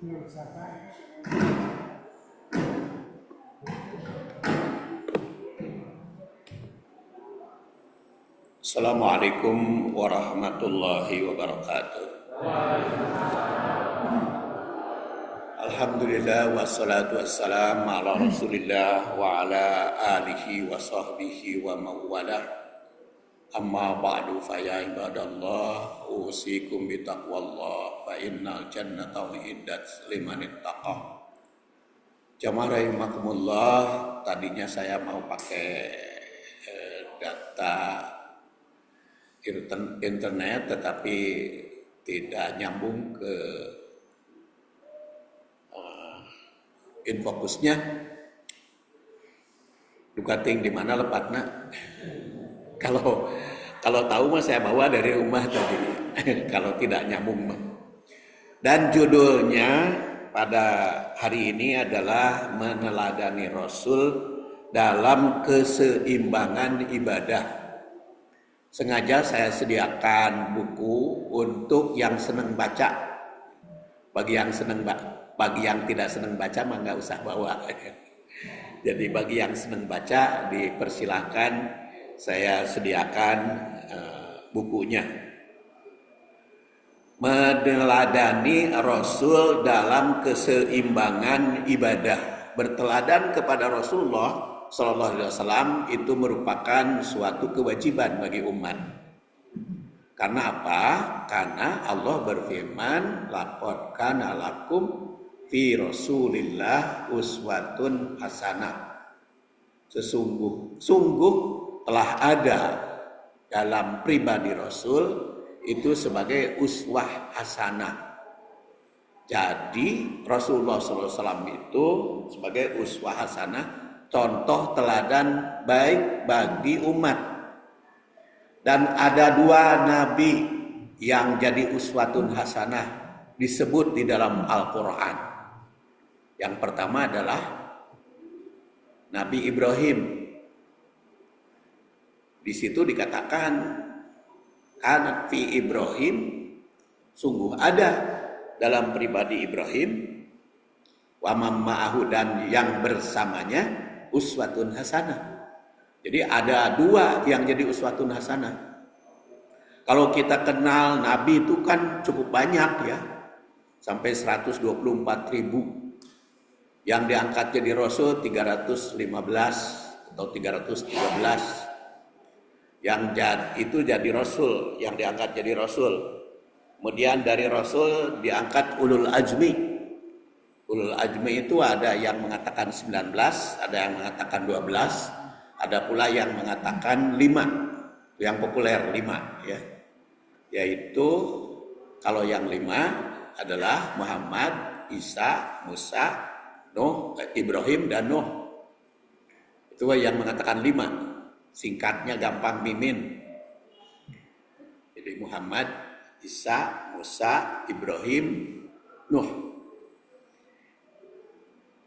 Assalamualaikum warahmatullahi wabarakatuh. Alhamdulillah wassalatu wassalamu ala Rasulillah wa ala alihi wa sahbihi wa mawalah. Amma ba'du fa ya ibadallah usikum bi taqwallah fa innal jannata uiddat liman ittaqa. Jamaah rahimakumullah, tadinya saya mau pakai data internet tetapi tidak nyambung ke infokusnya. Dukating di mana lepatna? Kalau tahu mah saya bawa dari rumah tadi. Kalau tidak nyambung mah. Dan judulnya pada hari ini adalah meneladani Rasul dalam keseimbangan ibadah. Sengaja saya sediakan buku untuk yang senang baca. Bagi yang tidak senang baca mah nggak usah bawa. Jadi bagi yang senang baca dipersilahkan, saya sediakan bukunya. Meneladani Rasul dalam keseimbangan ibadah. Berteladan kepada Rasulullah Sallallahu Alaihi Wasallam itu merupakan suatu kewajiban bagi umat. Karena apa? Karena Allah berfirman, laqad kana lakum fi Rasulillah uswatun hasanah. Sungguh telah ada dalam pribadi Rasul itu sebagai uswah hasanah. Jadi Rasulullah SAW itu sebagai uswah hasanah, contoh teladan baik bagi umat. Dan ada dua nabi yang jadi uswatun hasanah disebut di dalam Al-Quran. Yang pertama adalah Nabi Ibrahim. Di situ dikatakan kanat fi Ibrahim, sungguh ada dalam pribadi Ibrahim, wa ma'ahu dan yang bersamanya uswatun hasanah. Jadi ada dua yang jadi uswatun hasanah. Kalau kita kenal Nabi itu kan cukup banyak ya, sampai 124.000. Yang diangkat jadi Rasul 315 atau 313. Yang itu jadi Rasul, yang diangkat jadi Rasul. Kemudian dari Rasul diangkat ulul azmi. Ulul azmi itu ada yang mengatakan 19, ada yang mengatakan 12, ada pula yang mengatakan 5. Yang populer 5 ya. Yaitu kalau yang 5 adalah Muhammad, Isa, Musa, Nuh, Ibrahim dan Nuh. Itu yang mengatakan 5. Singkatnya gampang mimin. Jadi Muhammad, Isa, Musa, Ibrahim, Nuh.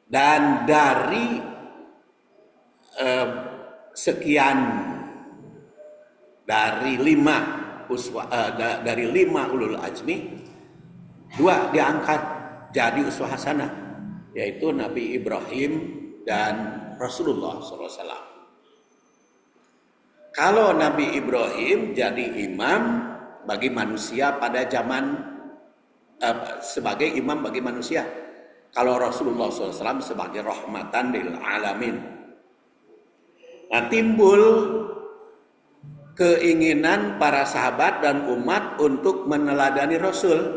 Dan dari sekian, dari 5 ulul azmi, 2 diangkat jadi uswah hasanah, yaitu Nabi Ibrahim dan Rasulullah SAW. Kalau Nabi Ibrahim jadi imam bagi manusia pada zaman sebagai imam bagi manusia. Kalau Rasulullah SAW sebagai rahmatan lil alamin. Nah, timbul keinginan para sahabat dan umat untuk meneladani Rasul.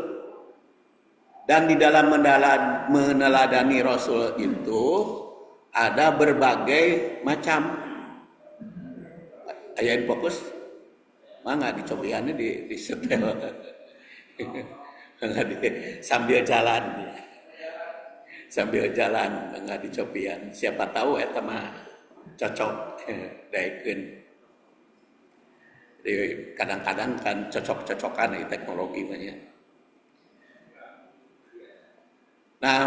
Dan di dalam meneladani Rasul itu ada berbagai macam. Ayain fokus, mangga dicobiannya di setel, sambil jalan, mangga dicobian. Siapa tahu eta mah cocok, daekeun. Jadi kadang-kadang kan cocok-cocokan di teknologi banyak. Nah,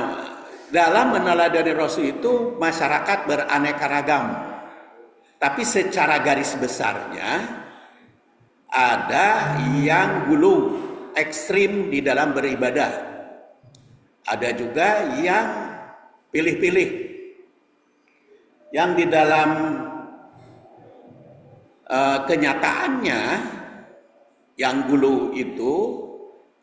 dalam meneladani Rasul itu masyarakat beraneka ragam. Tapi secara garis besarnya ada yang gulu ekstrim di dalam beribadah. Ada juga yang pilih-pilih, yang di dalam kenyataannya yang gulu itu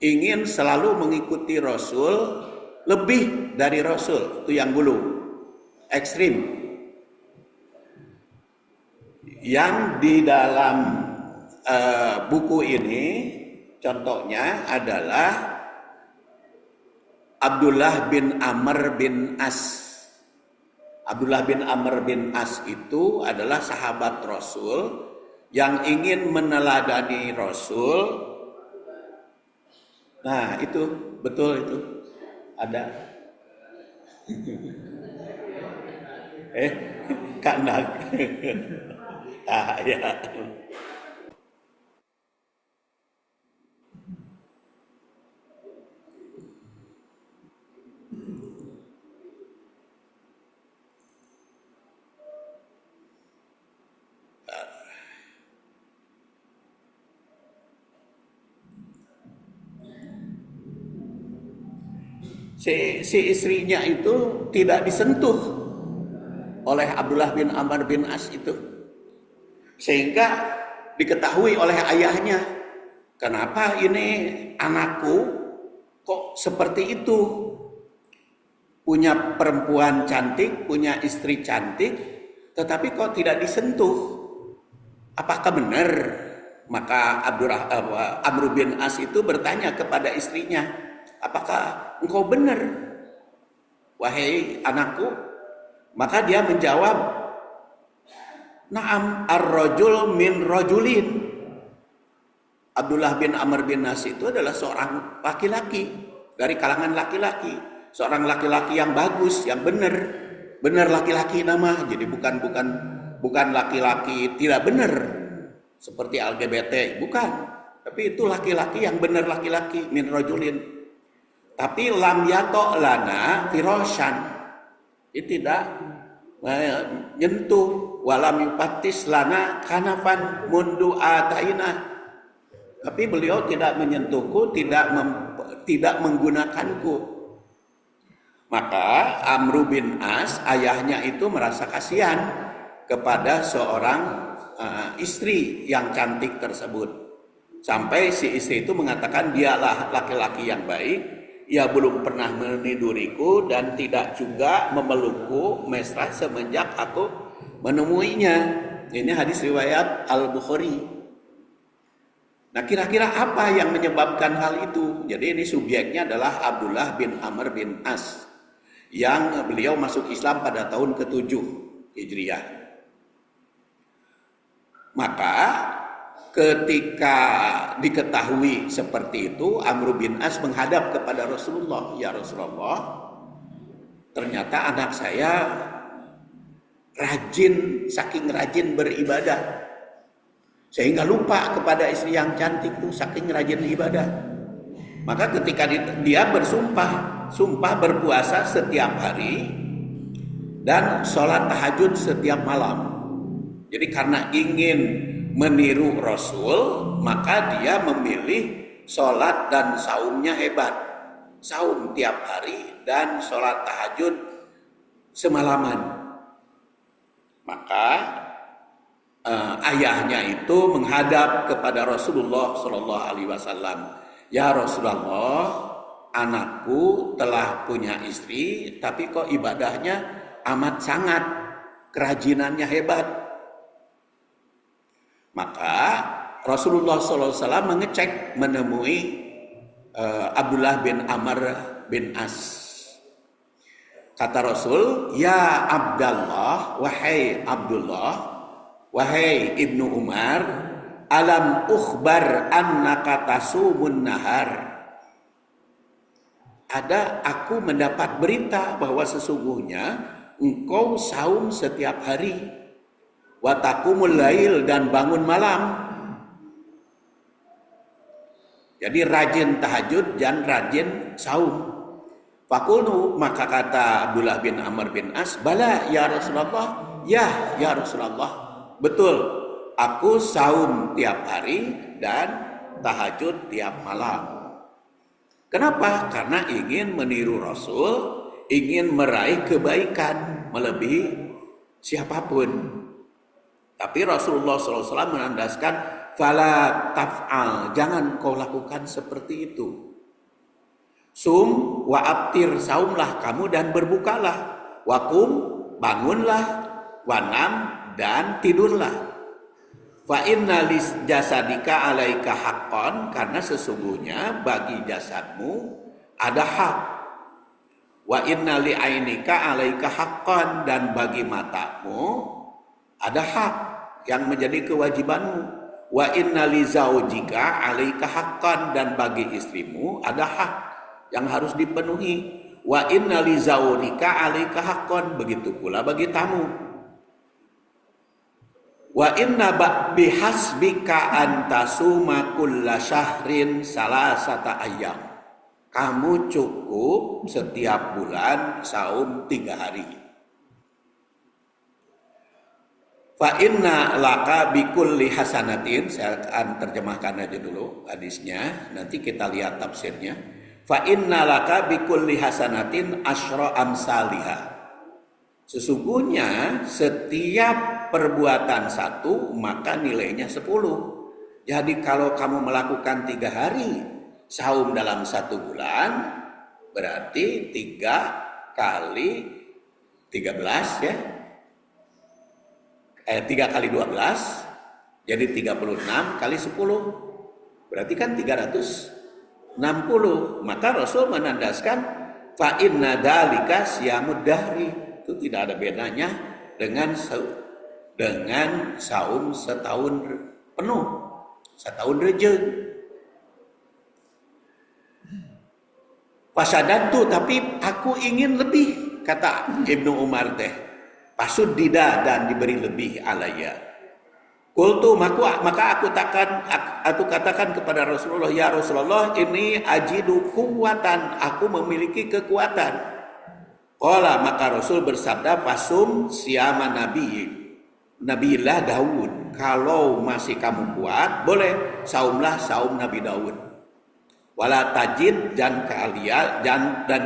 ingin selalu mengikuti Rasul lebih dari Rasul. Itu yang gulu, ekstrim. Yang di dalam buku ini contohnya adalah Abdullah bin Amr bin As. Abdullah bin Amr bin As itu adalah sahabat Rasul yang ingin meneladani Rasul. Nah, itu betul, itu ada. Kanak. Ya. Si istrinya itu tidak disentuh oleh Abdullah bin Amr bin As itu, sehingga diketahui oleh ayahnya, kenapa ini anakku kok seperti itu, punya perempuan cantik, punya istri cantik, tetapi kok tidak disentuh, apakah benar? Maka Amr bin As itu bertanya kepada istrinya, apakah engkau benar, wahai anakku? Maka dia menjawab, na'am ar-rajul min rajulin. Abdullah bin Amr bin As itu adalah seorang laki-laki dari kalangan laki-laki, seorang laki-laki yang bagus, yang benar laki-laki nama. Jadi bukan laki-laki tidak benar seperti LGBT, bukan. Tapi itu laki-laki yang benar, laki-laki min rajulin. Tapi lam yato lana firasyan, itu tidak menyentuh, walam yupatis lana kanafan mundu ataina. Tapi beliau tidak menyentuhku, tidak menggunakanku. Maka Amr bin As, ayahnya itu merasa kasihan kepada seorang istri yang cantik tersebut. Sampai si istri itu mengatakan, dialah laki-laki yang baik, ia belum pernah meniduriku dan tidak juga memelukku mesra semenjak aku menemuinya. Ini hadis riwayat Al-Bukhari. Nah, kira-kira apa yang menyebabkan hal itu? Jadi ini subjeknya adalah Abdullah bin Amr bin As, yang beliau masuk Islam pada tahun ke-7 Hijriah. Maka ketika diketahui seperti itu, Amr bin As menghadap kepada Rasulullah, ya Rasulullah, ternyata anak saya saking rajin beribadah, sehingga lupa kepada istri yang cantik itu, saking rajin ibadah. Maka ketika dia sumpah berpuasa setiap hari dan sholat tahajud setiap malam. Jadi karena ingin meniru Rasul, maka dia memilih sholat dan saumnya hebat. Saum tiap hari dan sholat tahajud semalaman. Maka ayahnya itu menghadap kepada Rasulullah Shallallahu Alaihi Wasallam, ya Rasulullah, anakku telah punya istri, tapi kok ibadahnya amat sangat, kerajinannya hebat. Maka Rasulullah SAW mengecek, menemui Abdullah bin Amr bin As. Kata Rasul, ya Abdullah, wahai Abdullah, wahai Ibnu Umar, alam ukhbar annaka tasumun nahar. Aku mendapat berita bahwa sesungguhnya engkau saum setiap hari. Wa taqumul lail, dan bangun malam. Jadi rajin tahajud dan rajin saum. Fakulnu, maka kata Abdullah bin Amr bin As, bala ya Rasulullah, ya Rasulullah, betul, aku saum tiap hari dan tahajud tiap malam. Kenapa? Karena ingin meniru Rasul, ingin meraih kebaikan melebihi siapapun. Tapi Rasulullah SAW menandaskan, fala taf'al, jangan kau lakukan seperti itu. Sum wa abtir, saumlah kamu dan berbukalah. Wakum, bangunlah. Wanam, dan tidurlah. Fa inna lis jasadika alaika haqqan, karena sesungguhnya bagi jasadmu ada hak. Wa inna li ainika alaika haqqan, dan bagi matamu ada hak yang menjadi kewajibanmu. Wa inna li zaujika alaika haqqan, dan bagi istrimu ada hak yang harus dipenuhi. Wa inna li zaujika alaika haqqan, begitu pula bagi tamu. Wa inna bihasbika antasuma kulla syahrin salasata ayyam. Kamu cukup setiap bulan saum 3 hari. Fa inna laka bikulli hasanatin, saya akan terjemahkan aja dulu hadisnya, nanti kita lihat tafsirnya. Fa inna laka bikulli hasanatin asyra amsalihah. Sesungguhnya setiap perbuatan 1 maka nilainya 10. Jadi kalau kamu melakukan 3 hari saum dalam 1 bulan, berarti 3 kali 13 ya. 3 kali 12 jadi 36 kali 10. Berarti kan 360. Maka Rasul menandaskan fa inna dzalika siyamud dahri. Itu tidak ada bedanya dengan saum setahun penuh, setahun rejeng. Fasadatu, tapi aku ingin lebih, kata Ibnu Umar teh. Pasudida, dan diberi lebih alaya. Qultu, maka aku katakan kepada Rasulullah, ya Rasulullah, ini ajidu kuwatan, aku memiliki kekuatan. Qala, maka Rasul bersabda, fasum siyama Nabiillah Daud. Kalau masih kamu kuat, boleh saumlah saum Nabi Daud. Wala tajid, dan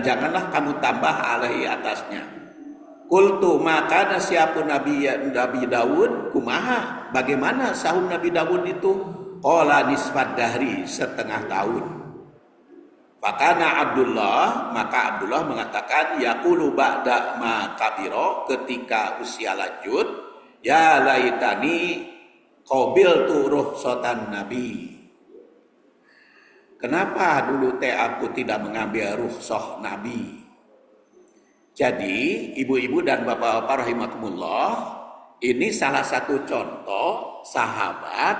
janganlah kamu tambah alaihi atasnya. Qultu, maka siapa Nabi Daud, kumaha, bagaimana saum Nabi Daud itu? Qala nisfad dahri, setengah tahun. Fakana Abdullah, maka Abdullah mengatakan, yaqulu ba'da ma kabiro, ketika usia lanjut, ya laitani qabiltu rukhsatan Nabi. Kenapa dulu aku tidak mengambil rukhsah Nabi? Jadi ibu-ibu dan bapak-bapak rahimakumullah, ini salah satu contoh sahabat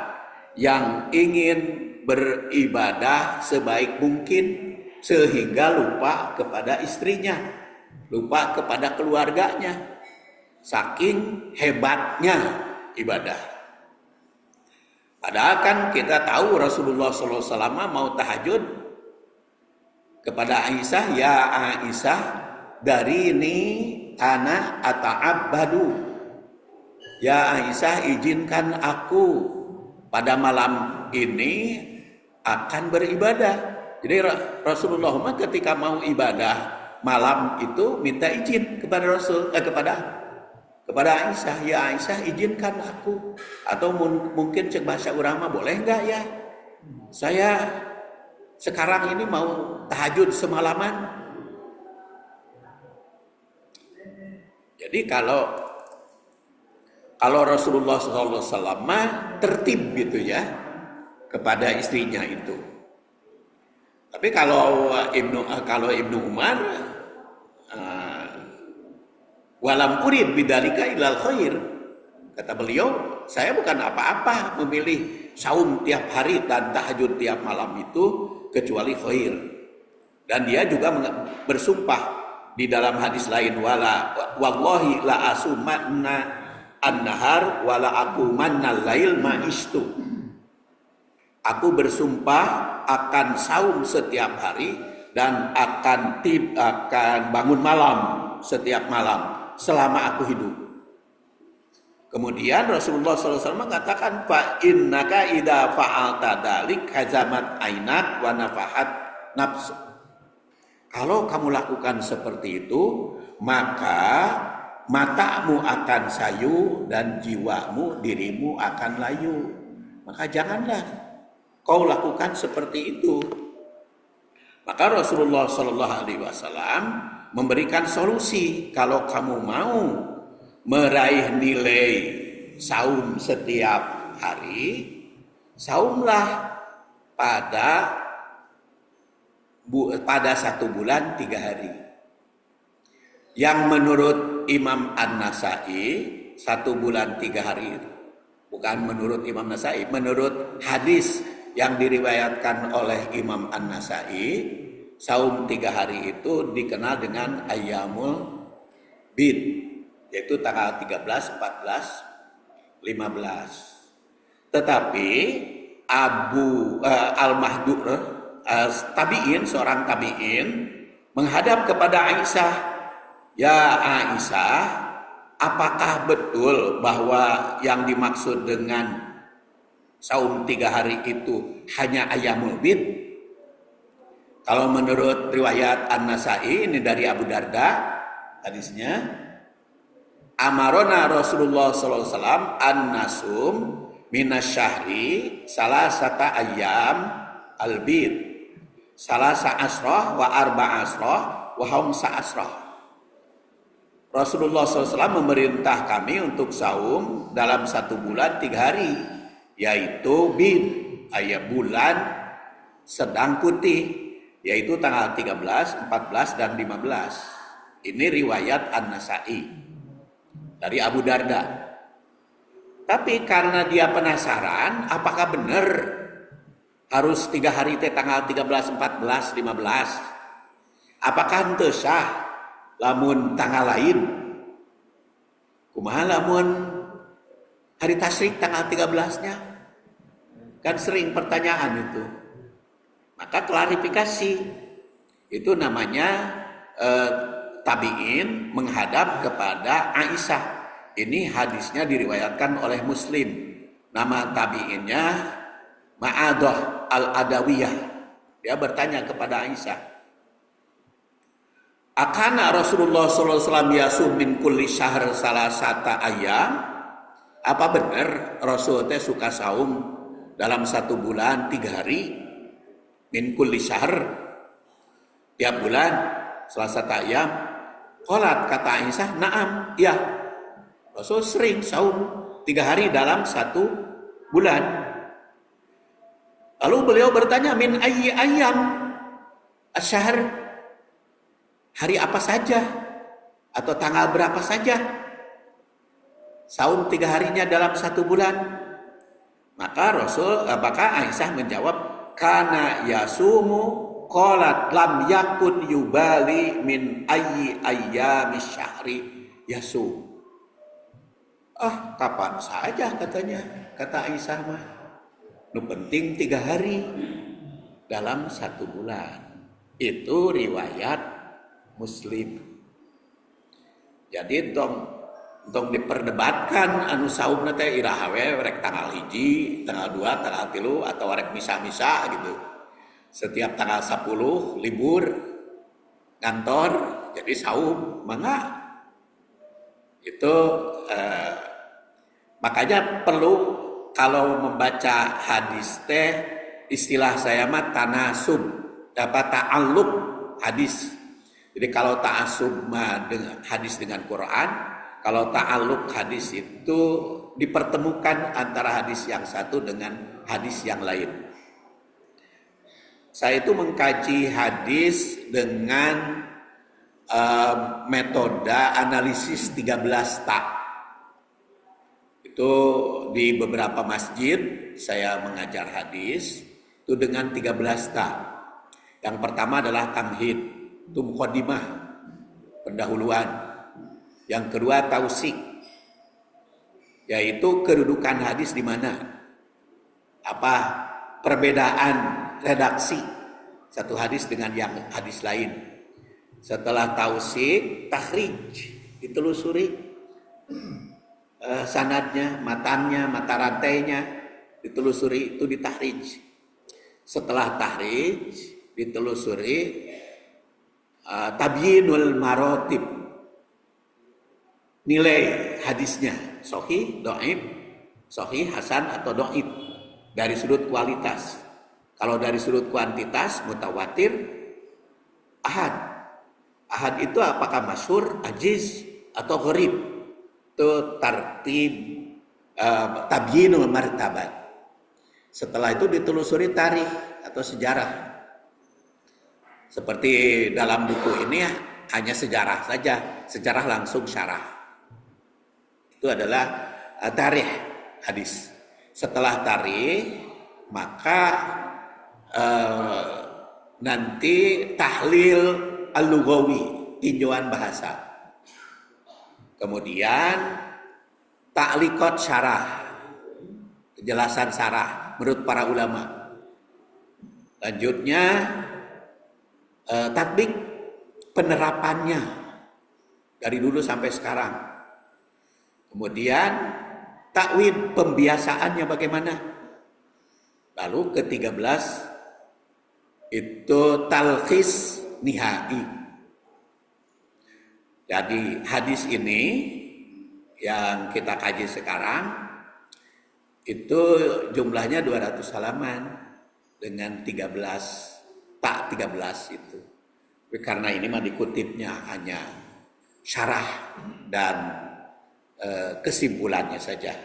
yang ingin beribadah sebaik mungkin sehingga lupa kepada istrinya, lupa kepada keluarganya, saking hebatnya ibadah. Padahal kan kita tahu Rasulullah SAW mau tahajud kepada Aisyah, ya Aisyah, dari ini ana ata'abbadu, ya Aisyah, izinkan aku pada malam ini akan beribadah. Jadi Rasulullah ketika mau ibadah malam itu minta izin kepada kepada Aisyah, ya Aisyah, izinkan aku, atau mungkin cek bahasa urama, boleh enggak ya saya sekarang ini mau tahajud semalaman. Jadi kalau Rasulullah SAW tertib gitu ya kepada istrinya itu. Tapi kalau Ibnu Umar, walam urid bidzalika ilal khair, kata beliau, saya bukan apa-apa memilih saum tiap hari dan tahajud tiap malam itu kecuali khair. Dan dia juga bersumpah di dalam hadis lain, wallahi la asumanna an-nahar wala aqumanna al-lail ma'istu. Aku bersumpah akan saum setiap hari dan akan bangun malam setiap malam selama aku hidup. Kemudian Rasulullah SAW mengatakan, fa innaka idza fa'alta dzalik hazamat ainak wa nafahat Kalau kamu lakukan seperti itu, maka matamu akan sayu dan jiwamu, dirimu akan layu. Maka janganlah kau lakukan seperti itu. Maka Rasulullah Shallallahu Alaihi Wasallam memberikan solusi. Kalau kamu mau meraih nilai saum setiap hari, saumlah pada 1 bulan 3 hari. Yang menurut Imam An-Nasai 1 bulan 3 hari itu. Bukan menurut Imam Nasai, menurut hadis yang diriwayatkan oleh Imam An-Nasai, saum 3 hari itu dikenal dengan Ayyamul Bid, yaitu tanggal 13, 14, 15. Tetapi Al-Mahdur tabi'in, seorang tabi'in menghadap kepada Aisyah, "Ya Aisyah, apakah betul bahwa yang dimaksud dengan saum 3 hari itu hanya Ayyamul Bid?" Kalau menurut riwayat An-Nasai, ini dari Abu Darda hadisnya, amarona Rasulullah SAW an-nasum minasyahri salasata ayyam al-bid salasa asrah wa arba asrah wa hamsa asrah. Rasulullah SAW memerintah kami untuk saum dalam 1 bulan 3 hari, yaitu bid, bulan sedang putih, yaitu tanggal 13, 14, dan 15. Ini riwayat An-Nasai dari Abu Darda. Tapi karena dia penasaran, apakah benar harus 3 hari tanggal 13, 14, 15? Apakah henteu sah lamun tanggal lain? Kumaha lamun hari tasyrik tanggal 13-nya? Kan sering pertanyaan itu. Maka klarifikasi, itu namanya tabi'in menghadap kepada Aisyah. Ini hadisnya diriwayatkan oleh Muslim. Nama tabi'innya Ma'adah al-Adawiyah. Dia bertanya kepada Aisyah, "Akana Rasulullah SAW yasum min kulli syahr salasata ayyam?" Apa benar Rasul teh suka saum dalam 1 bulan 3 hari? Min kulli syahr, tiap bulan salasata ayyam. Qalat, kata Aisyah, "Na'am, ya." Rasul sering saum 3 hari dalam 1 bulan. Lalu beliau bertanya, "Min ayyi ayyam asyahr?" Hari apa saja atau tanggal berapa saja saum 3 harinya dalam 1 bulan? Maka Aisyah menjawab, "Kana yasumu." Qalat lam yakun yubali min ayyi ayyamis syahri yasum. Kapan saja katanya, kata Aisyah mah. Nu penting 3 hari dalam 1 bulan. Itu riwayat Muslim. Jadi tong diperdebatkan anu saumna teh iraha we rek tanggal 1, tanggal 2, tanggal 3 atau rek misa-misa gitu. Setiap tanggal 10 libur kantor, jadi saum mangga. Itu makanya perlu kalau membaca hadis teh, istilah saya mah tanasub, dapat ta'alluq hadis. Jadi kalau ta'assub mah dengan hadis dengan Quran, kalau ta'alluq hadis itu dipertemukan antara hadis yang satu dengan hadis yang lain. Saya itu mengkaji hadis dengan metode analisis 13 tak. Itu di beberapa masjid saya mengajar hadis itu dengan 13 tak. Yang pertama adalah tamhid, itu muqaddimah, pendahuluan. Yang kedua tausik, yaitu kedudukan hadis di mana, apa perbedaan redaksi satu hadis dengan yang hadis lain. Setelah tausik, takhrij, ditelusuri sanadnya, matannya, mata rantainya, ditelusuri, itu ditakhrij. Setelah takhrij, ditelusuri Tabyinul Marotib, nilai hadisnya sahih, dhaif, sahih, hasan atau dhaif dari sudut kualitas. Kalau dari sudut kuantitas mutawatir, ahad. Ahad itu apakah masyhur, ajiz atau gharib? Itu tartib tabyinul martabat. Setelah itu ditelusuri tarikh atau sejarah. Seperti dalam buku ini hanya sejarah saja, sejarah langsung syarah. Itu adalah tarikh hadis. Setelah tarikh maka nanti tahlil al-lughawi, tinjauan bahasa. Kemudian ta'liqat syarah, penjelasan syarah menurut para ulama. Lanjutnya tatbik, penerapannya dari dulu sampai sekarang. Kemudian takwid, pembiasaannya bagaimana. Lalu ke-13 itu talkhis nihai. Jadi hadis ini yang kita kaji sekarang itu jumlahnya 200 halaman dengan 13 itu. Karena ini mah dikutipnya hanya syarah dan kesimpulannya saja.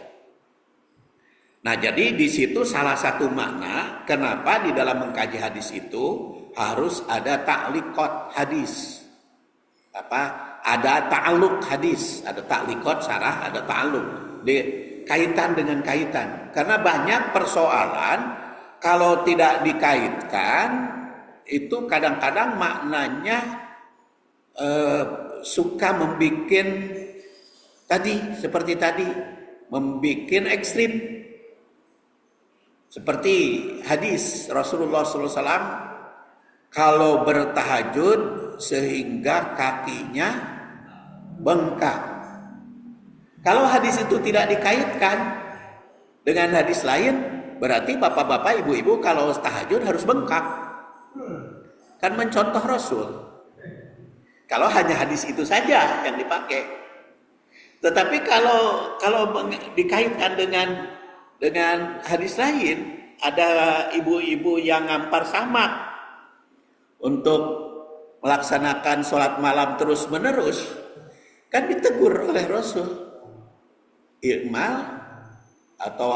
Nah, jadi di situ salah satu makna kenapa di dalam mengkaji hadis itu harus ada ta'liqat hadis. Ada ta'alluq hadis, ada ta'liqat syarah, ada ta'alluq. Kaitan dengan kaitan. Karena banyak persoalan kalau tidak dikaitkan itu kadang-kadang maknanya suka membikin seperti tadi membikin ekstrim. Seperti hadis Rasulullah SAW kalau bertahajud sehingga kakinya bengkak. Kalau hadis itu tidak dikaitkan dengan hadis lain, berarti bapak-bapak, ibu-ibu kalau tahajud harus bengkak. Kan mencontoh Rasul. Kalau hanya hadis itu saja yang dipakai. Tetapi kalau dikaitkan dengan hadis lain, ada ibu-ibu yang ngampar samak untuk melaksanakan sholat malam terus-menerus, kan ditegur oleh Rasul. I'mal atau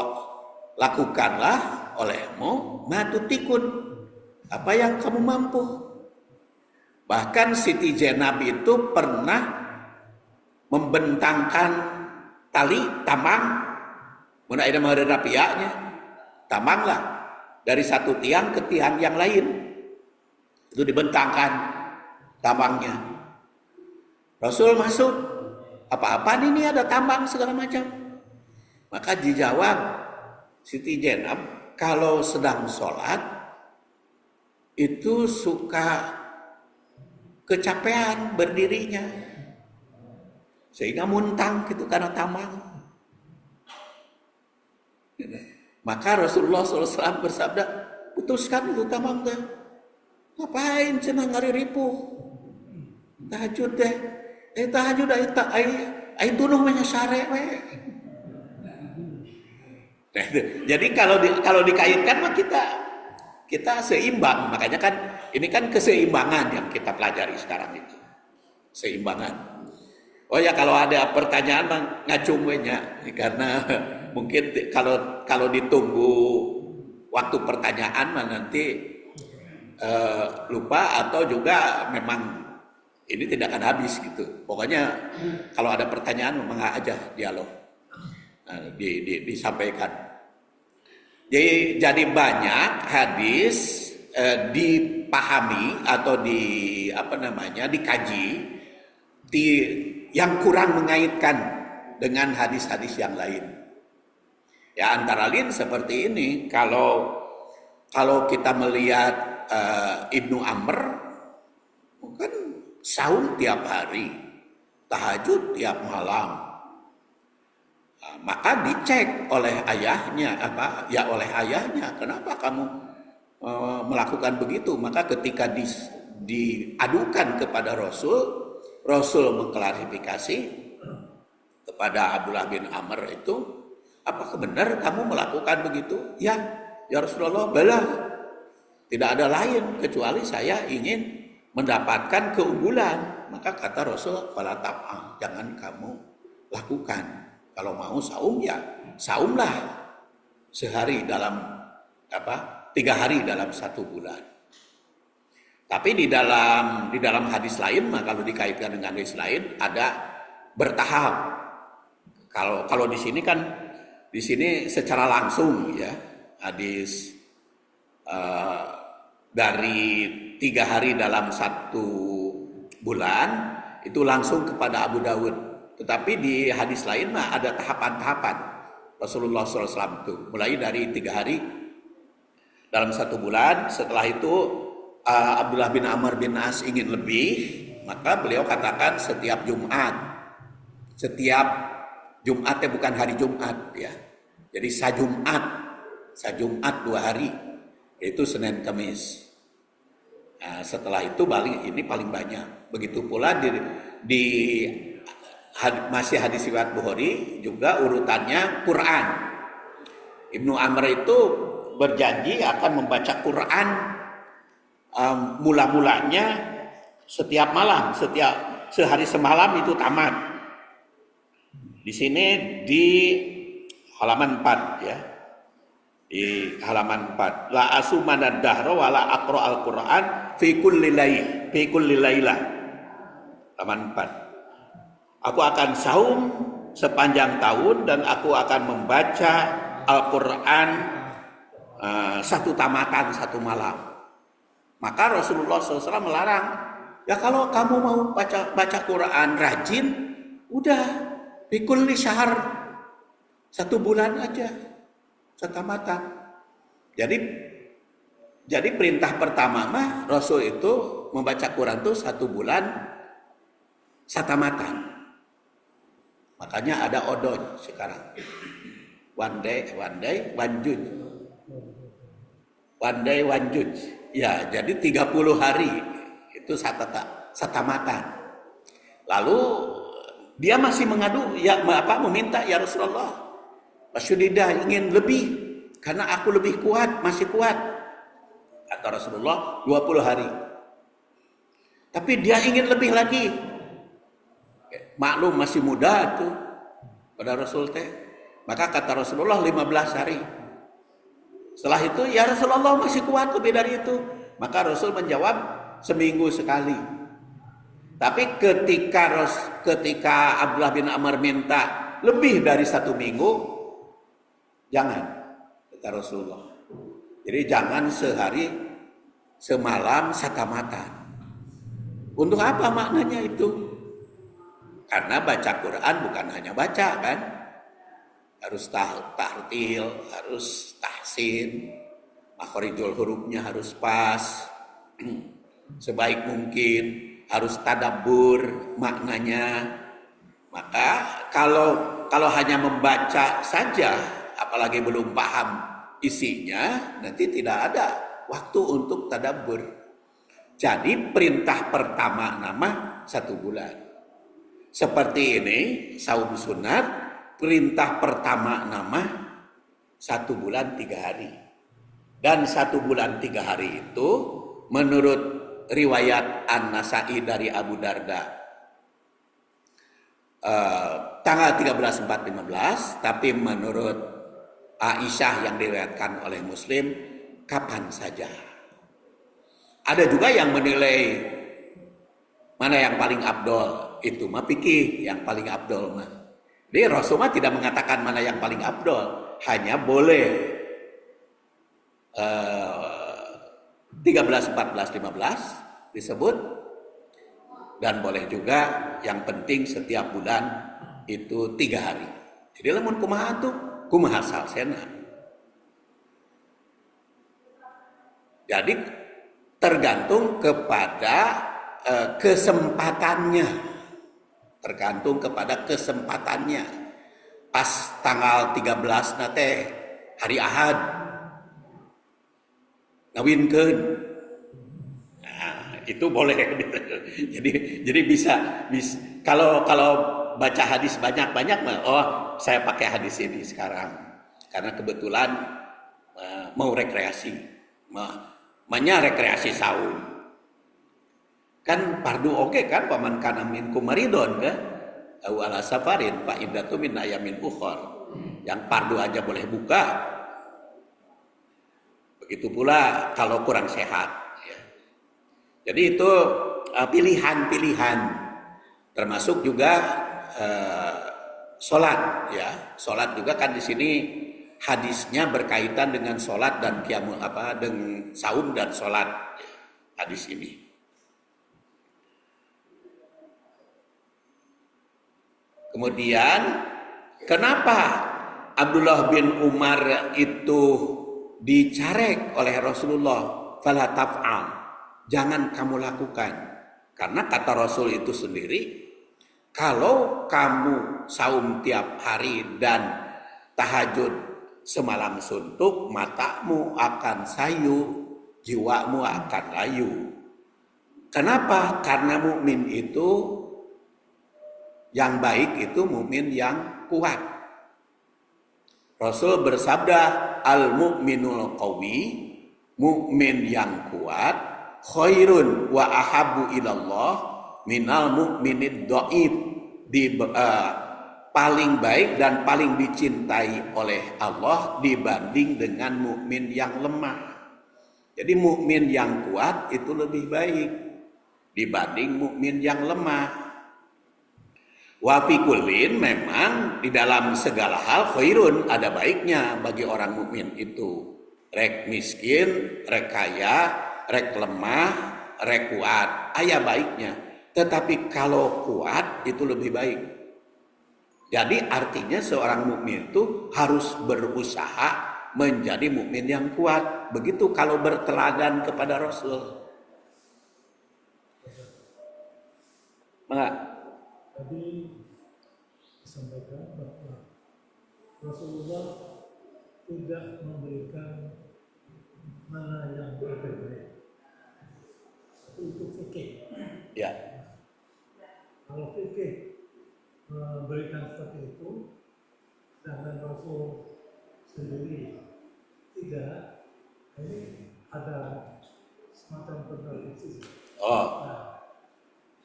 lakukanlah olehmu matutikun, apa yang kamu mampu. Bahkan Siti Zainab itu pernah membentangkan tali tamang, mana ada rapiaknya, tamanglah dari satu tiang ke tiang yang lain, itu dibentangkan tambangnya. Rasul masuk, apa-apa ini ada tambang segala macam. Maka dijawab Siti Zainab, kalau sedang sholat itu suka kecapean berdirinya, sehingga muntang gitu karena tambang. Maka Rasulullah SAW bersabda, putuskan itu tambang deh. Ngapain cenah ngariripuh? Tahajud deh. Tahajud ai tunuh banyak syare we. Jadi kalau dikaitkan mah kita seimbang. Makanya kan ini kan keseimbangan yang kita pelajari sekarang itu. Seimbangan. Oh ya, kalau ada pertanyaan mah ngacung we nya, karena mungkin kalau ditunggu waktu pertanyaan mah nanti lupa atau juga memang ini tidak akan habis gitu. Pokoknya kalau ada pertanyaan memang aja dialog, disampaikan. Jadi banyak hadis dipahami atau dikaji yang kurang mengaitkan dengan hadis-hadis yang lain. Ya, antara lain seperti ini. Kalau kita melihat Ibnu Amr kan saum tiap hari, tahajud tiap malam. Nah, maka dicek oleh ayahnya, oleh ayahnya, kenapa kamu melakukan begitu? Maka ketika diadukan kepada Rasul, Rasul mengklarifikasi kepada Abdullah bin Amr itu, apakah benar kamu melakukan begitu? Ya Rasulullah, bala. Tidak ada lain kecuali saya ingin mendapatkan keunggulan. Maka kata Rasul, fala taf'al, jangan kamu lakukan. Kalau mau saum ya saumlah sehari dalam 3 hari dalam 1 bulan. Tapi di dalam hadis lain, kalau dikaitkan dengan hadis lain ada bertahap. Kalau di sini kan secara langsung ya, hadis dari 3 hari dalam 1 bulan itu langsung kepada Abu Dawud. Tetapi di hadis lain mah ada tahapan-tahapan Rasulullah SAW itu, mulai dari 3 hari dalam 1 bulan. Setelah itu Abdullah bin Amr bin As ingin lebih, maka beliau katakan setiap Jumatnya bukan hari Jumat ya. Jadi sajumat 2 hari, yaitu Senin Kamis. Nah, setelah itu ini paling banyak. Begitu pula masih hadis riwayat Bukhari juga urutannya Quran. Ibnu Amr itu berjanji akan membaca Quran mula-mulanya setiap malam, sehari semalam itu tamat. Di sini di halaman 4 ya. Di halaman 4, la asumana dahra wala aqra al-Qur'an fi kulli lailah. Halaman 4. Aku akan saum sepanjang tahun dan aku akan membaca Al-Qur'an 1 tamatan 1 malam. Maka Rasulullah SAW melarang, ya kalau kamu mau baca Quran rajin, udah fi kulli syahr 1 bulan aja. Setamatan. Jadi perintah pertama mah Rasul itu membaca Quran itu 1 bulan satamatan. Makanya ada odon sekarang. One day, one juj. One day, one juj. Ya, jadi 30 hari itu satamatan. Lalu dia masih mengadu, meminta, ya Rasulullah, Rasulullah ingin lebih karena aku lebih kuat, masih kuat. Kata Rasulullah 20 hari. Tapi dia ingin lebih lagi. Maklum masih muda tuh pada Rasul teh. Maka kata Rasulullah 15 hari. Setelah itu ya Rasulullah masih kuat lebih dari itu. Maka Rasul menjawab seminggu sekali. Tapi ketika Abdullah bin Amr minta lebih dari 1 minggu, jangan, kata Rasulullah. Jadi jangan sehari semalam satamatan. Untuk apa maknanya itu? Karena baca Quran bukan hanya baca kan, harus tahtil, harus tahsin, makhorijul hurufnya harus pas, sebaik mungkin, harus tadabbur maknanya. Maka kalau hanya membaca saja, apalagi belum paham isinya, nanti tidak ada waktu untuk tadabbur. Jadi perintah pertama nama 1 bulan. Seperti ini saum sunat, perintah pertama nama 1 bulan 3 hari. Dan 1 bulan 3 hari itu menurut riwayat An-Nasa'i dari Abu Darda tanggal 13, 14, 15, tapi menurut Aisyah yang diriwayatkan oleh Muslim kapan saja. Ada juga yang menilai mana yang paling afdol, itu mah fikih yang paling afdol mah. Jadi Rasulullah tidak mengatakan mana yang paling afdol, hanya boleh 13, 14, 15 disebut, dan boleh juga yang penting setiap bulan itu 3 hari. Jadi lamun kumaha tuh, kumaha salsena. Jadi tergantung kepada kesempatannya. Tergantung kepada kesempatannya. Pas tanggal 13 nate hari Ahad ngawinkeun. Nah, itu boleh. Jadi bisa kalau baca hadis banyak oh saya pakai hadis ini sekarang karena kebetulan mau rekreasi, rekreasi saum. Kan fardu oke kan paman kana minkum maridon kan aw ala safarin fa iddatu min ayamin ukhra. Yang fardu aja boleh buka. Begitu pula kalau kurang sehat ya. Jadi itu pilihan-pilihan termasuk juga sholat ya. Sholat juga kan di sini hadisnya berkaitan dengan sholat dan dengan saum dan sholat ya, hadis ini. Kemudian kenapa Abdullah bin Umar itu dicarek oleh Rasulullah? Fala taf'al, jangan kamu lakukan. Karena kata Rasul itu sendiri, kalau kamu saum tiap hari dan tahajud semalam suntuk, matamu akan sayu, jiwamu akan layu. Kenapa? Karena mukmin itu yang baik itu mukmin yang kuat. Rasul bersabda, al-mu'minul qawi, mukmin yang kuat, khairun wa ahabbu ilallah minal mu'minid dhaif, paling baik dan paling dicintai oleh Allah dibanding dengan mukmin yang lemah. Jadi mukmin yang kuat itu lebih baik dibanding mukmin yang lemah. Wa fi kullin, memang di dalam segala hal khairun, ada baiknya bagi orang mukmin itu. Rek miskin, rek kaya, rek lemah, rek kuat, aya baiknya. Tetapi kalau kuat itu lebih baik. Jadi artinya seorang mukmin itu harus berusaha menjadi mukmin yang kuat. Begitu kalau berteladan kepada Rasul. Enggak. Tadi disampaikan bahwa Rasulullah tidak memberikan mana yang lebih baik. Itu fikih. Ya. Kalau fikih memberikan seperti itu, sedangkan Rasul sendiri tidak, ini ada semacam kontradiksi. Oh.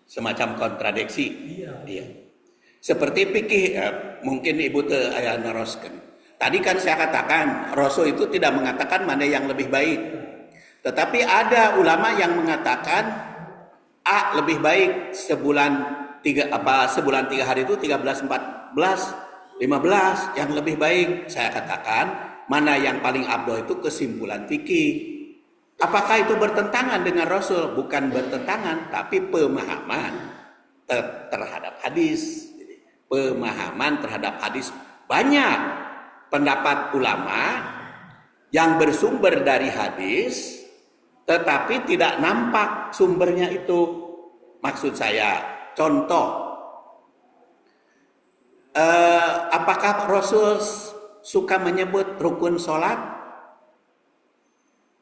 Semacam kontradiksi. Iya. Seperti fikih mungkin Ibu teu aya neroskeun. Tadi kan saya katakan Rasul itu tidak mengatakan mana yang lebih baik. Tetapi ada ulama yang mengatakan A lebih baik sebulan 3 hari itu 13, 14, 15 yang lebih baik. Saya katakan mana yang paling afdal itu kesimpulan fikih. Apakah itu bertentangan dengan Rasul? Bukan bertentangan, tapi pemahaman terhadap hadis. Pemahaman terhadap hadis. Banyak pendapat ulama yang bersumber dari hadis, tetapi tidak nampak sumbernya itu. Maksud saya, contoh. Apakah Rasul suka menyebut rukun sholat?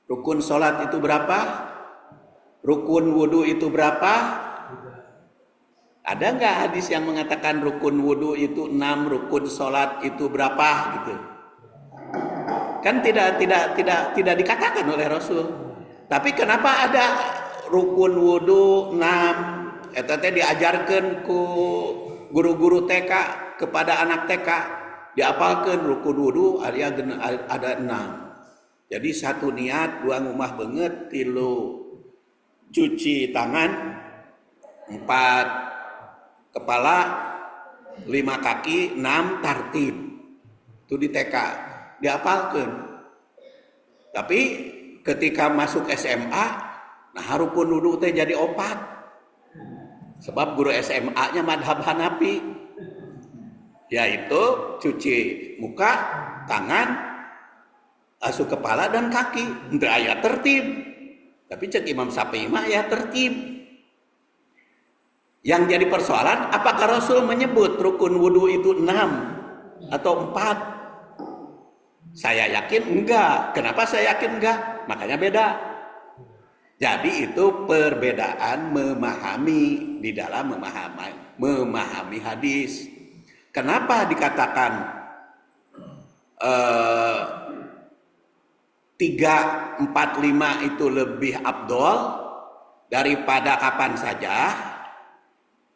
Rukun sholat itu berapa? Rukun wudhu itu berapa? Ada nggak hadis yang mengatakan rukun wudhu itu 6, rukun sholat itu berapa gitu? Kan tidak dikatakan oleh Rasul. Tapi kenapa ada rukun wudhu 6? Eta teh diajarkan ku guru-guru TK kepada anak TK, diapalkeun rukun wudhu ada 6. Jadi satu niat, 2 ngumah beungeut, 3 cuci tangan, 4 kepala, 5 kaki, 6 tartib. Itu di TK, diapalkeun. Tapi ketika masuk SMA, nah rukun wudu teh jadi 4. Sebab guru SMA-nya madhab Hanafi. Yaitu cuci muka, tangan, asuh kepala dan kaki. Untuk ayat tertib. Tapi cek Imam Syafi'i mah ya tertib. Yang jadi persoalan, apakah Rasul menyebut rukun wudu itu 6 atau 4? Saya yakin enggak. Kenapa saya yakin enggak? Makanya beda. Jadi itu perbedaan memahami di dalam memahami hadis. Kenapa dikatakan 3, 4, 5 itu lebih afdol daripada kapan saja?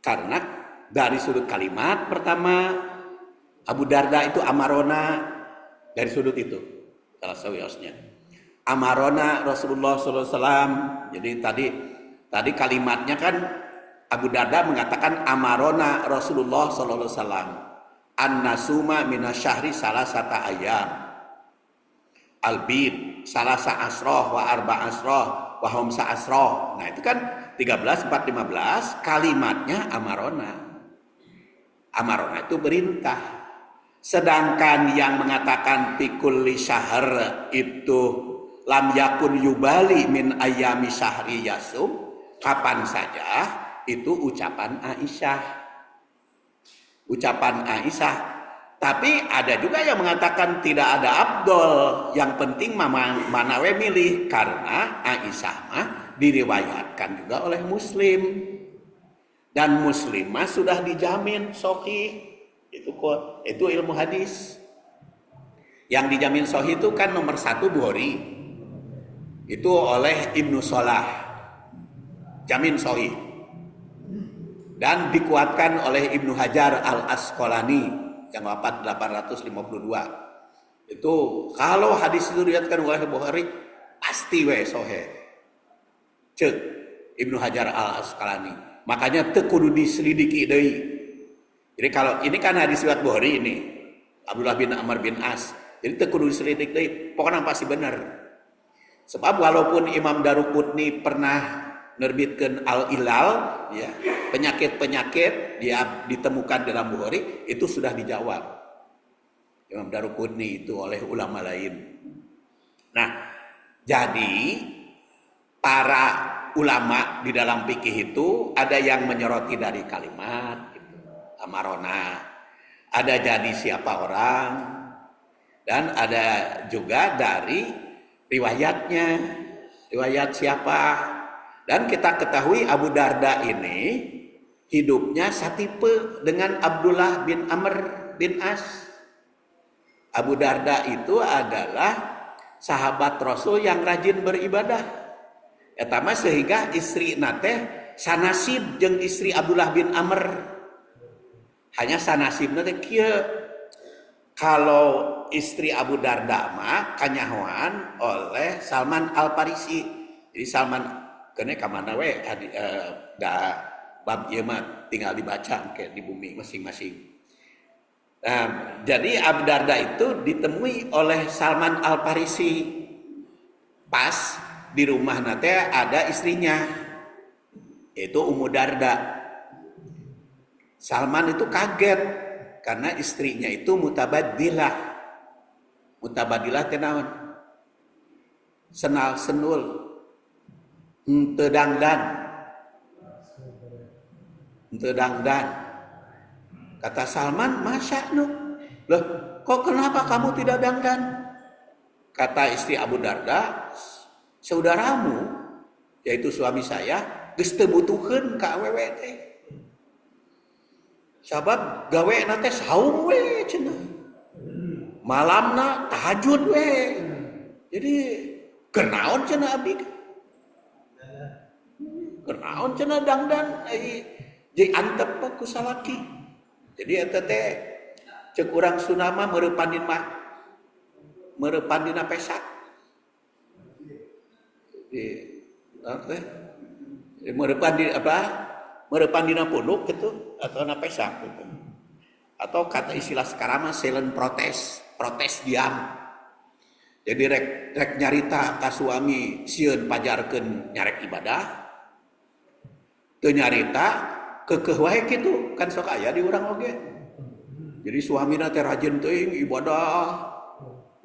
Karena dari sudut kalimat pertama, Abu Darda itu amarona dari sudut itu. Salah sawiosnya. Amarona Rasulullah SAW. Jadi tadi kalimatnya kan Abu Darda mengatakan amarona Rasulullah SAW. An-nasuma minasyahri salasata ayam. Albid salasa asroh wa arba asroh wa homsa asroh. Nah itu kan 13, 4, 15 kalimatnya amarona. Amarona itu perintah. Sedangkan yang mengatakan pikulli syahr itu lam yakun yubali min ayami syahri yasum, kapan saja, itu ucapan Aisyah. Ucapan Aisyah. Tapi ada juga yang mengatakan tidak ada afdol, yang penting mana we milih, karena Aisyah mah diriwayatkan juga oleh Muslim. Dan Muslim mah sudah dijamin sahih. Itu ilmu hadis. Yang dijamin sahih itu kan nomor 1 Bukhari. Itu oleh Ibnu Salah, jamin sahih. Dan dikuatkan oleh Ibnu Hajar Al-Asqalani yang wafat 852. Itu kalau hadis itu diriwayatkan oleh Bukhari pasti sahih. Cek Ibnu Hajar Al-Asqalani. Makanya teu kudu diselidiki deui. Jadi kalau ini kan hadis riwayat Bukhari ini, Abdullah bin Amr bin As. Jadi teu kudu diselidik deui, pokoknya pasti benar. Sebab walaupun Imam Daruqutni pernah nerbitkan Al-Ilal, ya, penyakit-penyakit dia ditemukan dalam Bukhari, itu sudah dijawab Imam Daruqutni itu oleh ulama lain. Nah, jadi para ulama di dalam fikih itu ada yang menyoroti dari kalimat gitu, amarona, ada jadi siapa orang, dan ada juga dari riwayatnya, riwayat siapa. Dan kita ketahui Abu Darda ini hidupnya satipe dengan Abdullah bin Amr bin As. Abu Darda itu adalah sahabat Rasul yang rajin beribadah. Etama sehingga istri nate sanasib jeung istri Abdullah bin Amr. Hanya sanasib nate kieu. Kalau istri Abu Darda mah kanyahoan oleh Salman Al-Farisi. Jadi Salman kene ka mana we da bab ieu mah tinggal dibaca kayak di bumi masing-masing. Nah, jadi Abu Darda itu ditemui oleh Salman Al-Farisi. Pas di rumah nate ada istrinya, yaitu Ummu Darda. Salman itu kaget karena istrinya itu mutabaddilah. Mutabaddilah teh naon? Senal senul. Henteu dangdan. Henteu dangdan. Kata Salman, "Masa nu? Loh, kok kenapa kamu tidak dangdan?" Kata istri Abu Darda, "Saudaramu, yaitu suami saya, geus teu butuheun ka awewe teh. Sabab gawe na teh saum we cenah. Malamna tahajud we. Jadi kenaon cenah abdi? Kenaon cenah dangdan jeung antep ku salaki." Jadi eta teh ceuk urang Sunama meurepan dina pesak. Meurepan di apa? Meurepan dina punduk gitu atau na pesak gitu. Atau kata istilah sekarang mah silent protes diam. Jadi rek nyarita ka suami sieun pajarkeun nyarek ibadah. Teu nyarita keukeuh wae kitu kan sok aya di urang oge. Jadi suamina teh rajin teuing ibadah.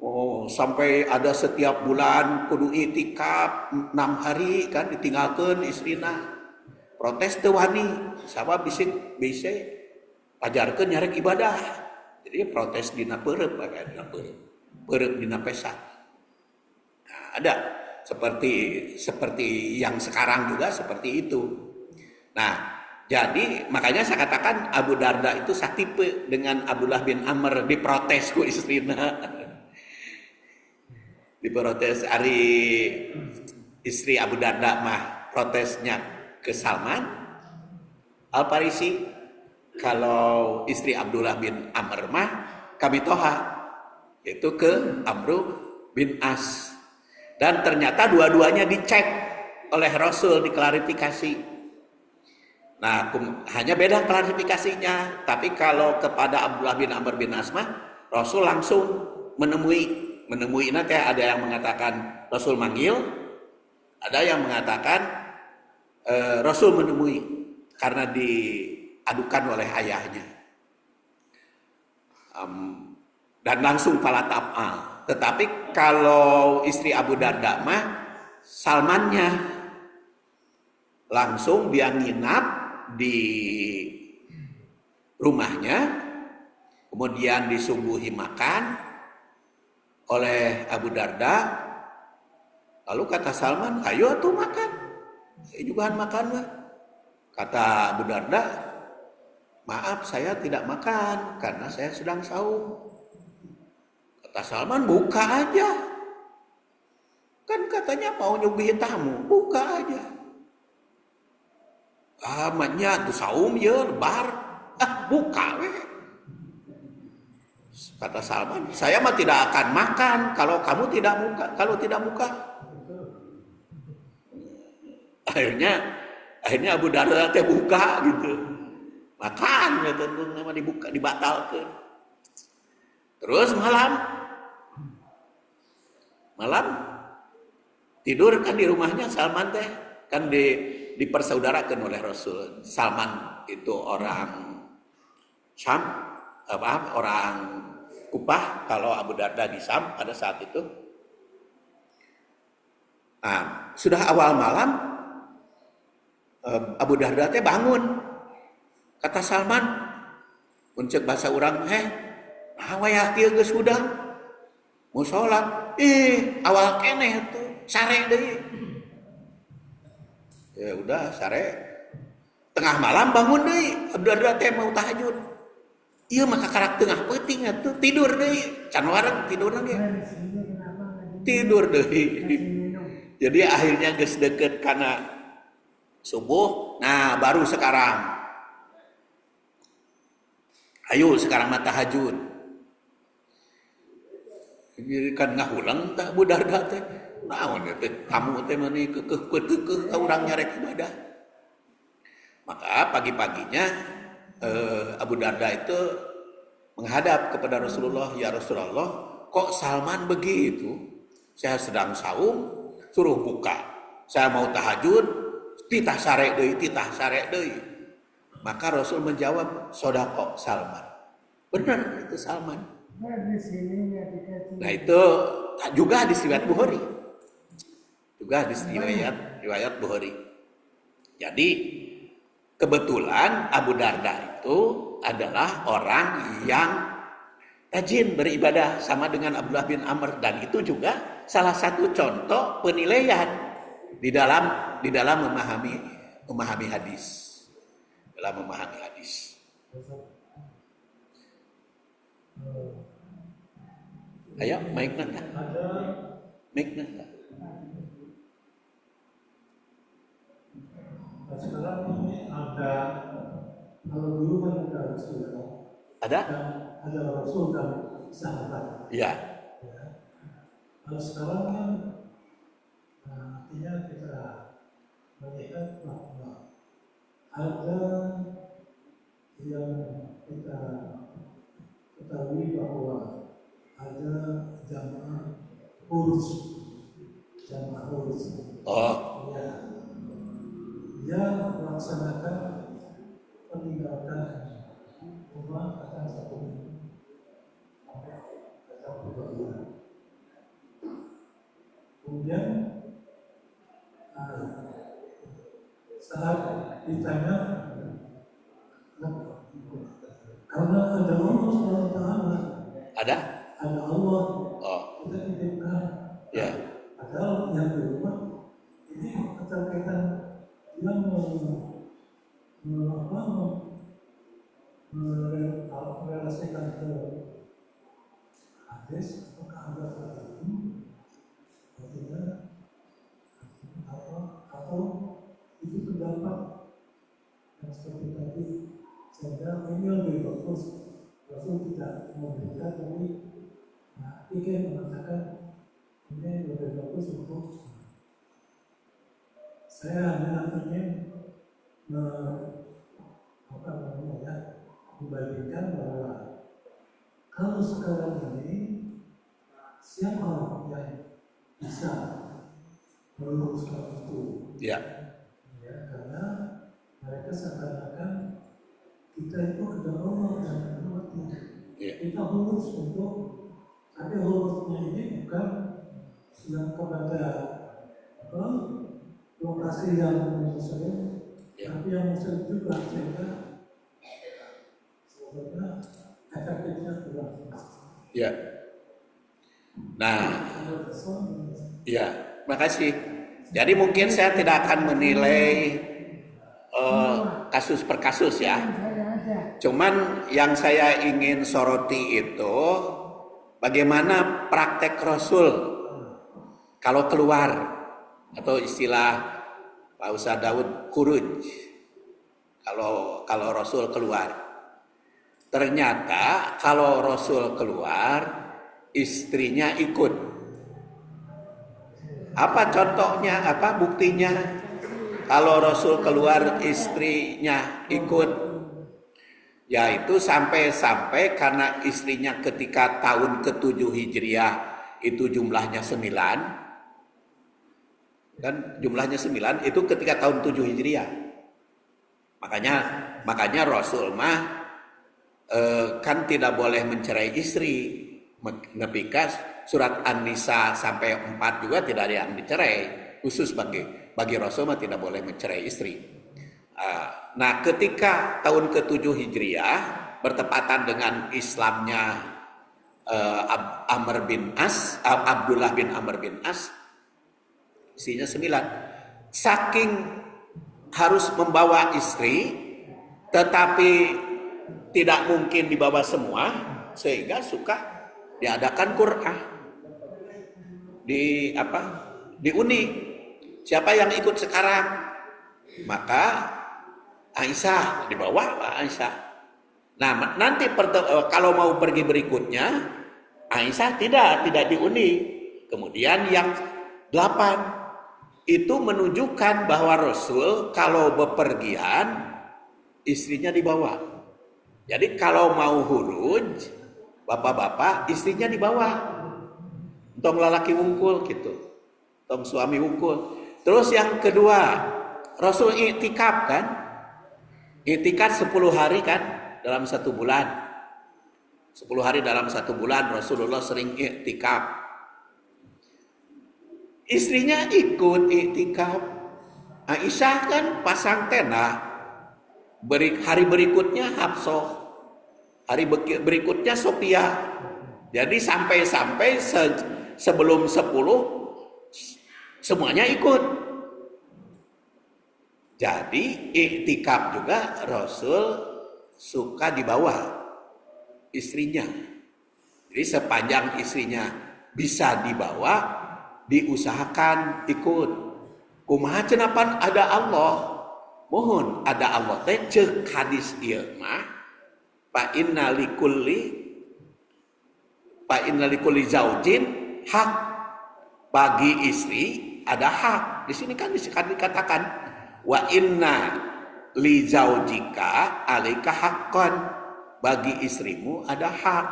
Oh, sampai ada setiap bulan kudu itikaf 6 hari kan ditinggalkeun istrina. Protes teu wani, sabab bisik pajarkeun nyarek ibadah. Jadi protes dina peureup dina peureup dina pesak. Nah, ada seperti yang sekarang juga seperti itu. Nah, jadi makanya saya katakan Abu Darda itu satipe dengan Abdullah bin Amr, diprotes ku istrina. Diprotes ari istri Abu Darda mah protesnya ke Salman Al-Farisi, kalau istri Abdullah bin Amr mah kabitoha, yaitu ke Amru bin As. Dan ternyata dua-duanya dicek oleh Rasul, diklarifikasi. Nah, hanya beda klarifikasinya. Tapi kalau kepada Abdullah bin Amr bin As mah Rasul langsung menemui nanti ada yang mengatakan Rasul manggil, ada yang mengatakan Rasul menemui karena diadukan oleh ayahnya. Dan langsung fala taf'al. Tetapi kalau istri Abu Darda mah Salmannya langsung dia nginap di rumahnya, kemudian disuguhi makan oleh Abu Darda. Lalu kata Salman, ayo tuh makan, saya juga makan lah. Kata Abu Darda, maaf saya tidak makan karena saya sedang saum. Kata Salman, buka aja, kan katanya mau nyuguhin tamu, buka aja. Amatnya tuh saum ya lebar, buka weh. Kata Salman, saya mah tidak akan makan kalau kamu tidak buka. Akhirnya Abu Darda teh buka gitu, makan gitu, nama dibuka dibatalkan. Terus malam tidur kan di rumahnya Salman teh kan dipersaudarakan oleh Rasul. Salman itu orang Syam, orang Kupah, kalau Abu Darda di Syam pada saat itu. Nah, sudah awal malam Abu Darda teh bangun. Kata Salman, uncek bahasa orang, wayah kieu geus hudang mau sholat, awal keneh tuh sare deui. Ya udah sare, tengah malam bangun deui, Abu Darda teh mau tahajud. Iya maka karak tengah peuting atuh tidur deui, can wareg tidur lagi. Tidur deui. Jadi akhirnya geus deket kana subuh. Nah, baru sekarang. Ayo sekarang mah tahajud. Jadi kan ngahulang tak Abu Darda teh. Naon teh tamu teh mani keukeuh ka urang nyarek ibadah. Maka pagi-paginya Abu Darda itu menghadap kepada Rasulullah, ya Rasulullah, kok Salman begitu? Saya sedang saum, suruh buka. Saya mau tahajud, titah sare deui. Maka Rasul menjawab, sodako Salman. Benar itu Salman. Nah itu juga hadis riwayat Bukhari. Riwayat Bukhari. Jadi kebetulan Abu Darda itu adalah orang yang rajin beribadah sama dengan Abdullah bin Amr, dan itu juga salah satu contoh penilaian di dalam memahami hadis. Ayo, mic nanda. Sekarang ini ada, kalau dulu kan ada Rasulullah. Ada Rasul dan sahabat. Iya. Ya. Kalau sekarang kan, artinya kita melihat bahwa ada yang kita ketahui bahwa ada jamaah urus. Oh. Ya. Dia melaksanakan peninggalkan rumah akan satu minggu atau 2 bulan. Kemudian saat ditanya, karena ada Allah SWT, Ada Allah, Oh. kita titipkan. Ya. Padahal yang kedua keterkaitan dia merelasikan ke hadis apakah ada tertentu atau tidak, atau itu pendapat yang seperti tadi, sehingga ini lebih bagus Rasul tidak memberikan, tapi ingin mengatakan ini lebih bagus untuk saya hanya ingin membandingkan bahwa kalau sekarang ini siapa yang bisa meluruskan itu? Ya. Ya, karena mereka seakan-akan kita itu ada Allah dan umatnya. Ya. Kita lurus untuk, tapi lurusnya ini bukan yang kepada lokasi yang muslim, tapi yang muslim juga, sehingga sebetulnya efektifnya kurang. Ya. Nah, ya, makasih. Jadi mungkin saya tidak akan menilai kasus per kasus ya. Cuman yang saya ingin soroti itu bagaimana praktek Rasul kalau keluar, atau istilah Pak Ustaz Daud khuruj. Kalau Rasul keluar, ternyata kalau Rasul keluar istrinya ikut. Apa contohnya? Apa buktinya? Kalau Rasul keluar istrinya ikut, yaitu sampai karena istrinya ketika tahun ke-7 Hijriah itu jumlahnya 9. Kan jumlahnya 9 itu ketika tahun 7 Hijriah. Makanya Rasul kan tidak boleh mencerai istri. Nepika surat An-Nisa sampai 4 juga tidak ada yang dicerai. Khusus bagi Rasul tidak boleh mencerai istri. Nah, ketika tahun ke-7 Hijriah bertepatan dengan Islamnya Abdullah bin Amr bin As, istrinya 9. Saking harus membawa istri, tetapi tidak mungkin dibawa semua, sehingga suka diadakan Qur'ah di Uni. Siapa yang ikut sekarang? Maka Aisyah dibawa Aisyah. Nah, nanti kalau mau pergi berikutnya, Aisyah tidak di Uni. Kemudian yang 8 itu menunjukkan bahwa Rasul kalau bepergian istrinya dibawa. Jadi kalau mau huruj, bapak-bapak istrinya dibawa. Tong lalaki wungkul gitu. Tong suami wungkul. Terus yang kedua, Rasul i'tikaf kan? I'tikaf 10 hari kan dalam 1 bulan. 10 hari dalam 1 bulan Rasulullah sering i'tikaf. Istrinya ikut i'tikaf. Aisyah kan pasang tenda. Hari berikutnya Hafsah. Hari berikutnya Sophia. Jadi sampai sebelum 10 semuanya ikut. Jadi i'tikaf juga Rasul suka dibawa istrinya. Jadi sepanjang istrinya bisa dibawa, diusahakan ikut. Kumaha cenah ada Allah. Mohon ada Allah teh ceuk hadis ieu mah fa inna likulli zaujin hak. Bagi istri ada hak. Di sini kan dikatakan wa inna li zaujika alaika haqqan. Bagi istrimu ada hak.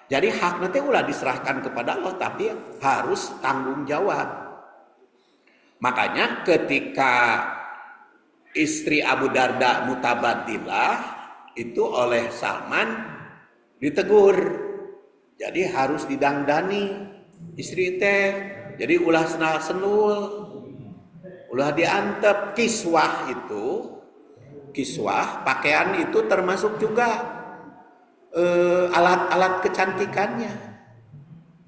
Jadi hak nanti ulah diserahkan kepada Allah, tapi harus tanggung jawab. Makanya ketika istri Abu Darda mutabaddilah itu oleh Salman ditegur. Jadi harus didangdani istri teh. Jadi ulah senul, ulah diantep. Kiswah pakaian itu termasuk juga alat-alat kecantikannya.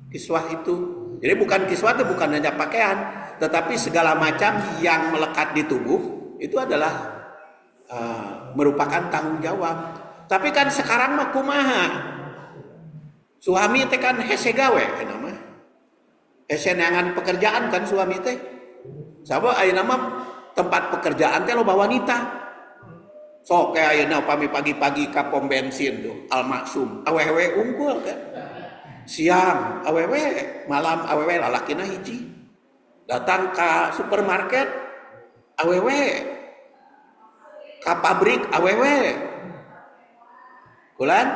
Kiswah itu. Jadi kiswah itu bukan hanya pakaian, tetapi segala macam yang melekat di tubuh itu adalah merupakan tanggung jawab. Tapi kan sekarang mah kumaha? Suami teh kan hese gawe nama. Hese neangan pekerjaan kan suami teh. Sabab ayeuna mah tempat pekerjaan teh loba wanita. Sok kayak ayeuna upami pagi-pagi ka pom bensin tuh Al Maksum, awewe unggul kan. Siang awewe, malam awewe lalakina hiji. Datang ke supermarket awewe, ka pabrik awewe. Kulan?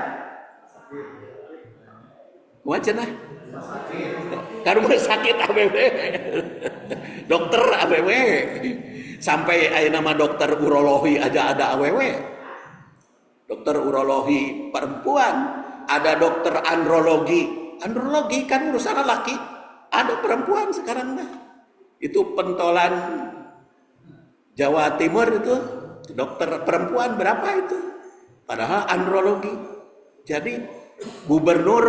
Kumaha cenah? Ka rumah sakit awewe. Dokter awewe. Sampai ayeuna mah dokter urologi aja ada awewe. Dokter urologi perempuan, ada dokter andrologi. Andrologi kan urusan laki. Ada perempuan sekarang mah. Itu pentolan Jawa Timur itu dokter perempuan berapa itu? Padahal andrologi. Jadi gubernur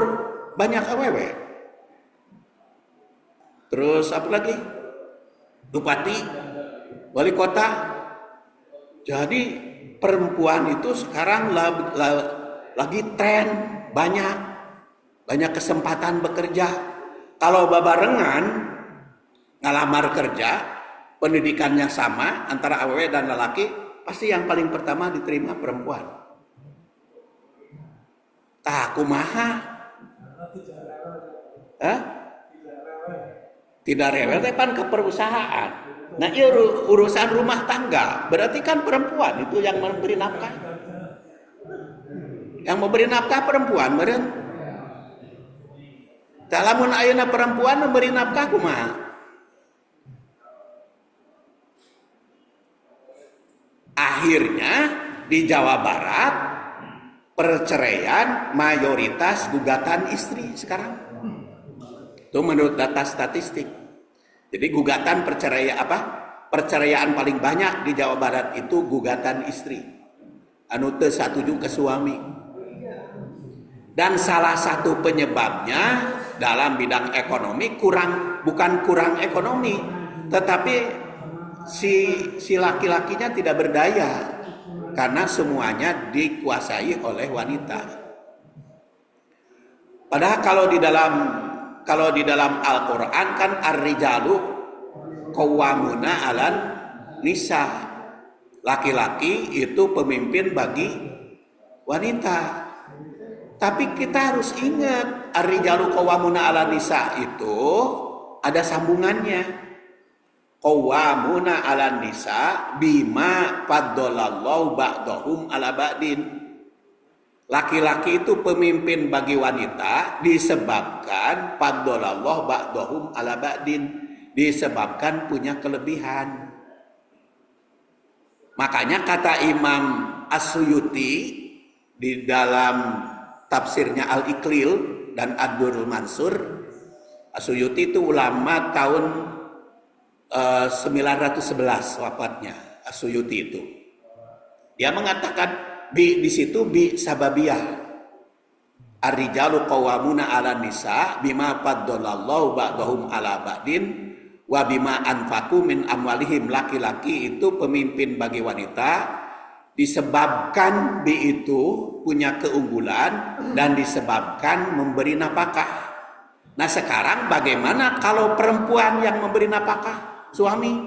banyak awewe. Terus apa lagi? Bupati, wali kota. Jadi perempuan itu sekarang lagi tren, banyak kesempatan bekerja. Kalau babarengan ngalamar kerja, pendidikannya sama antara awewe dan lelaki, pasti yang paling pertama diterima perempuan. Tah kumaha? Tidak rewel teh pan ke perusahaan. Nah, iya urusan rumah tangga, berarti kan perempuan itu yang memberi nafkah. Yang memberi nafkah perempuan, meureun. Tah lamun ayeuna perempuan memberi nafkah kumaha? Akhirnya di Jawa Barat perceraian mayoritas gugatan istri sekarang. Itu menurut data statistik. Jadi gugatan perceraian paling banyak di Jawa Barat itu gugatan istri. Anu teu satuju ke suami. Dan salah satu penyebabnya dalam bidang ekonomi bukan kurang ekonomi, tetapi si laki-lakinya tidak berdaya karena semuanya dikuasai oleh wanita. Padahal kalau di dalam Al-Qur'an kan ar-rijalu qawwamuna 'alan nisa. Laki-laki itu pemimpin bagi wanita. Tapi kita harus ingat ar-rijalu qawwamuna 'alan nisa itu ada sambungannya. Qawwamuna 'alan nisa bima faddalallahu ba'dahum 'ala ba'din. Laki-laki itu pemimpin bagi wanita disebabkan faddalallahu ba'dahum 'ala ba'din, disebabkan punya kelebihan. Makanya kata Imam As-Suyuti di dalam tafsirnya Al-Iqlil dan Ad-Durrul Mansur, As-Suyuti itu ulama tahun 911 wafatnya. As-Suyuti itu dia mengatakan di situ bi sababiyah ar-rijalu qawwamuna 'alan nisa bima faddalallahu ba'dahum 'ala ba'din wa bima anfaqu min amwalihim. Laki-laki itu pemimpin bagi wanita disebabkan bi itu punya keunggulan dan disebabkan memberi nafkah. Nah, sekarang bagaimana kalau perempuan yang memberi nafkah suami?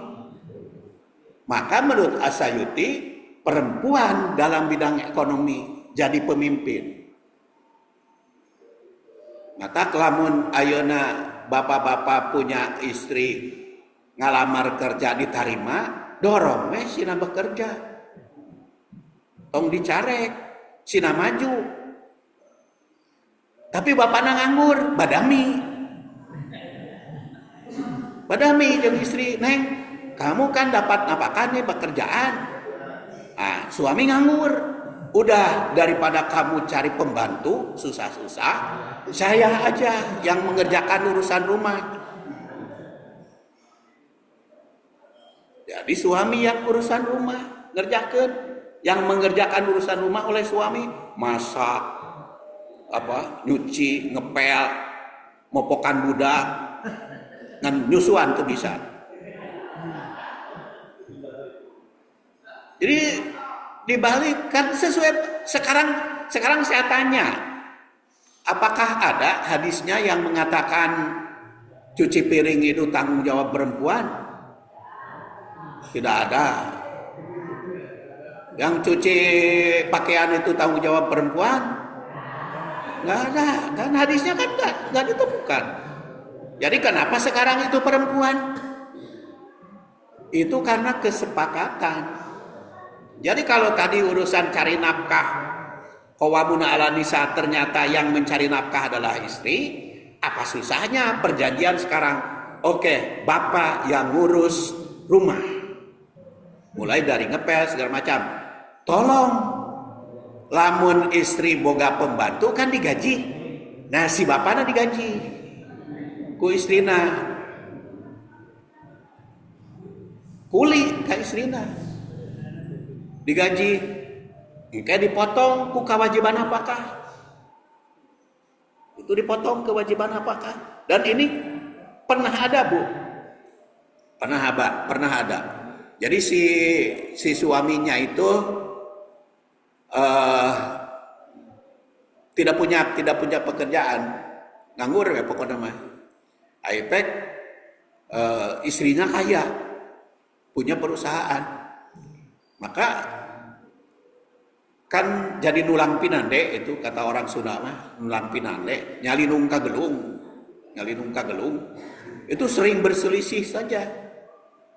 Maka menurut As-Suyuti perempuan dalam bidang ekonomi jadi pemimpin. Maka kelamun ayeuna bapak-bapak punya istri ngalamar kerja diterima, dorong we sina bekerja. Tong dicarek, sina maju. Tapi bapakna nganggur, badami jeung istri, "Neng, kamu kan dapat nafkah nih pekerjaan. Suami nganggur. Udah, daripada kamu cari pembantu susah-susah, saya aja yang mengerjakan urusan rumah." Jadi suami yang urusan rumah ngerjakeun, yang mengerjakan urusan rumah oleh suami masak, nyuci, ngepel, mopokan budak, ngan nyusuan tuh bisa. Jadi dibalikkan sesuai sekarang saya tanya, apakah ada hadisnya yang mengatakan cuci piring itu tanggung jawab perempuan? Tidak ada. Yang cuci pakaian itu tanggung jawab perempuan? Nggak ada. Kan hadisnya kan nggak ditemukan. Jadi kenapa sekarang itu perempuan? Itu karena kesepakatan. Jadi kalau tadi urusan cari nafkah, qawwamuna 'alan nisa, ternyata yang mencari nafkah adalah istri, apa susahnya perjanjian sekarang? Oke, bapak yang ngurus rumah. Mulai dari ngepel segala macam. Tolong, lamun istri boga pembantu kan digaji. Nah si bapaknya digaji ku istrina, kuli ka istrina digaji, kayak dipotong ku kewajiban apakah? Itu dipotong kewajiban apakah? Dan ini pernah ada, Bu. Pernah ada. Jadi si suaminya itu tidak punya pekerjaan, nganggur ya pokoknya mah. Aipek istrinya kaya, punya perusahaan, maka kan jadi nulang pinande, itu kata orang Sunda mah, nulang pinande, nyali nungka gelung, itu sering berselisih saja.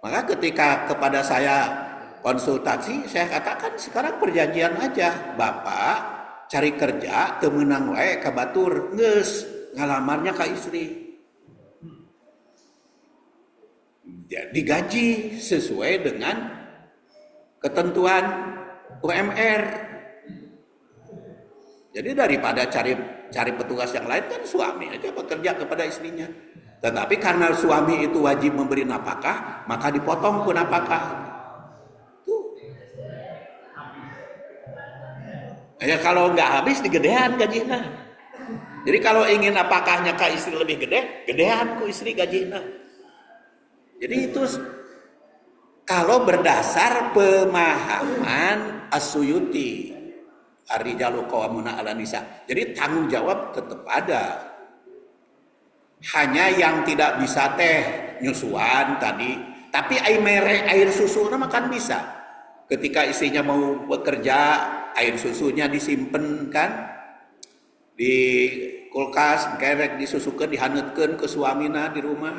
Maka ketika kepada saya konsultasi, saya katakan sekarang perjanjian aja, bapak cari kerja temenang wae ka batur, geus ngalamarnya ka istri. Digaji sesuai dengan ketentuan UMR. Jadi daripada cari petugas yang lain, kan suami aja bekerja kepada istrinya. Tetapi karena suami itu wajib memberi nafkah, maka dipotong ke nafkah. Tuh. Ya kalau nggak habis digedean gajinya. Jadi kalau ingin nafkahnya ke istri lebih gede, gedean ku istri gajinya. Jadi itu kalau berdasar pemahaman As-Suyuti, Ar-rijalu qawwamuna 'alan nisa. Jadi tanggung jawab tetap ada. Hanya yang tidak bisa teh nyusuan tadi, tapi air susu nama kan bisa. Ketika istrinya mau bekerja, air susunya disimpan kan di kulkas, kerek disusukeun, dihanutkeun ke suamina di rumah.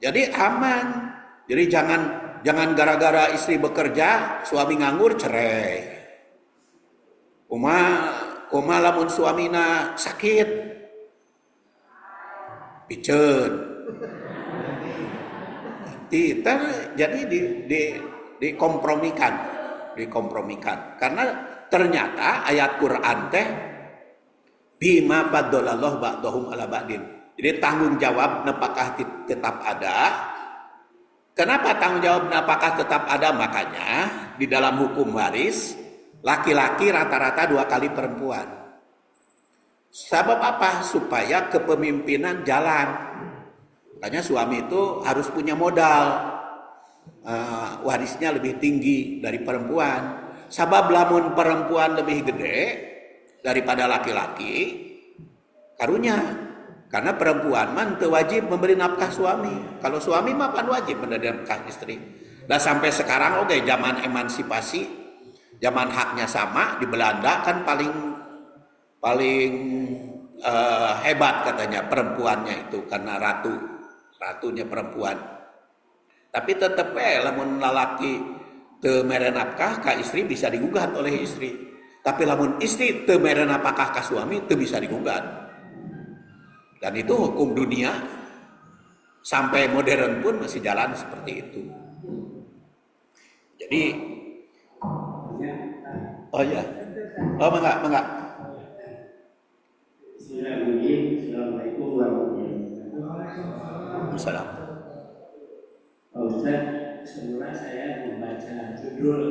Jadi aman. Jadi jangan gara-gara istri bekerja, suami nganggur, cerai. Koma lamun suamina sakit, piceun. Jadi dikompromikan. Karena ternyata ayat Quran teh bima faddalallahu ba'dahum ala ba'din. Jadi tanggung jawab nafkah tetap ada. Kenapa tanggung jawab nafkah tetap ada? Makanya di dalam hukum waris laki-laki rata-rata 2 kali perempuan. Sebab apa? Supaya kepemimpinan jalan. Makanya suami itu harus punya modal. Warisnya lebih tinggi dari perempuan. Sebab lamun perempuan lebih gede daripada laki-laki, karunya. Karena perempuan mah teu wajib memberi nafkah suami. Kalau suami mah kan wajib memberi nafkah istri. Nah sampai sekarang oke, zaman emansipasi, zaman haknya sama di Belanda kan paling hebat katanya perempuannya itu karena ratunya perempuan. Tapi tetep lamun lalaki teu mere nafkah ka istri bisa digugat oleh istri. Tapi lamun istri teu mere nafkah ka suami teu bisa digugat. Dan itu hukum dunia sampai modern pun masih jalan seperti itu. Jadi mangga. Assalamualaikum warahmatullahi wabarakatuh. Pak Ustaz, semula saya membaca judul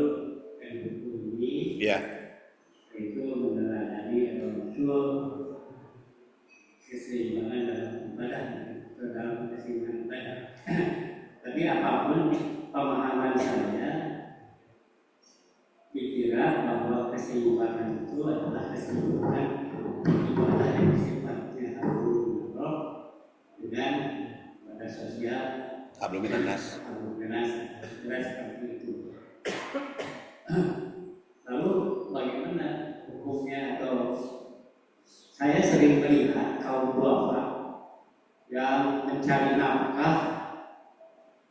buku ini, yaitu meneladani Rasul keseimbangan dalam ibadah, dalam keseimbangan ibadah. Jadi apapun pemahaman saya, pikiran bahwa keseimbangan itu adalah keseimbangan ibadah yang sifatnya roh dengan ibadah sosial. Hablum minannas. Seperti itu. Lalu bagaimana hukumnya? Atau saya sering melihat kaum duafa yang mencari nafkah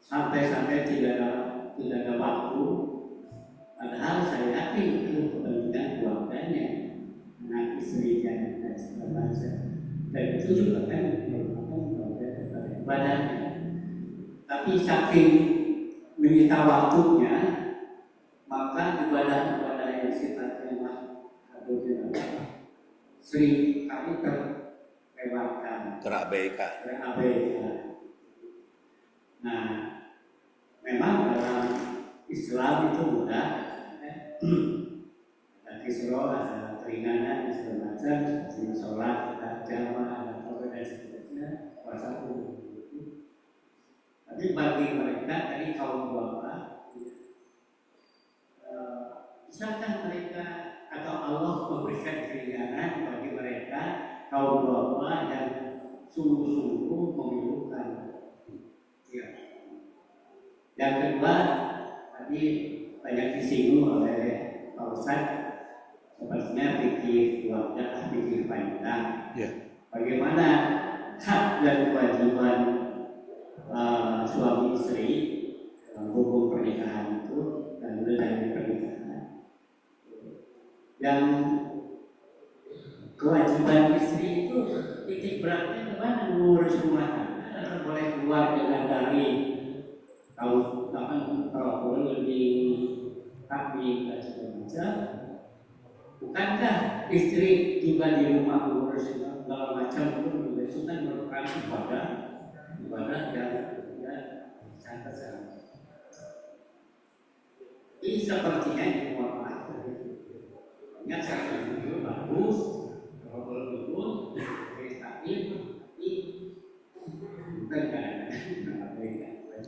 sampai tidak ada waktu. Padahal saya yakin itu kepentingan keluarganya, anak istrinya dan segala macam. Dan itu juga kan merupakan ibadahnya. Tapi saking menyita waktunya, maka ibadah-ibadah yang sifatnya sering kami terlewatkan, Terabaikan. Nah, memang dalam Islam itu mudah, ada kisro, ada keringanan, segala macam, seperti sholat, ada jamaah, ada taubat dan sebagainya, puasa pun. Tapi bagi mereka tadi kaum duafa, misalkan mereka atau Allah memberikan keringanan bagi mereka kaum duafa yang sungguh-sungguh memilukan. Ya. Yang kedua, tadi banyak disinggung oleh Pak Ustadz, sepertinya pikir keluarga, pikir panjang. Ya. Bagaimana hak dan kewajiban suami istri dalam hukum pernikahan itu dan dari pernikahan. Yang kewajiban istri itu titik beratnya kemana? Mengurus rumah tangga atau boleh keluar dengan dari kalau boleh di kami dan segala. Bukankah istri juga di rumah mengurus segala macam pun itu kan merupakan ibadah yang sangat sangat. Ini sepertinya di muamalah banyak sekali itu bagus, kalau betul tapi bukan.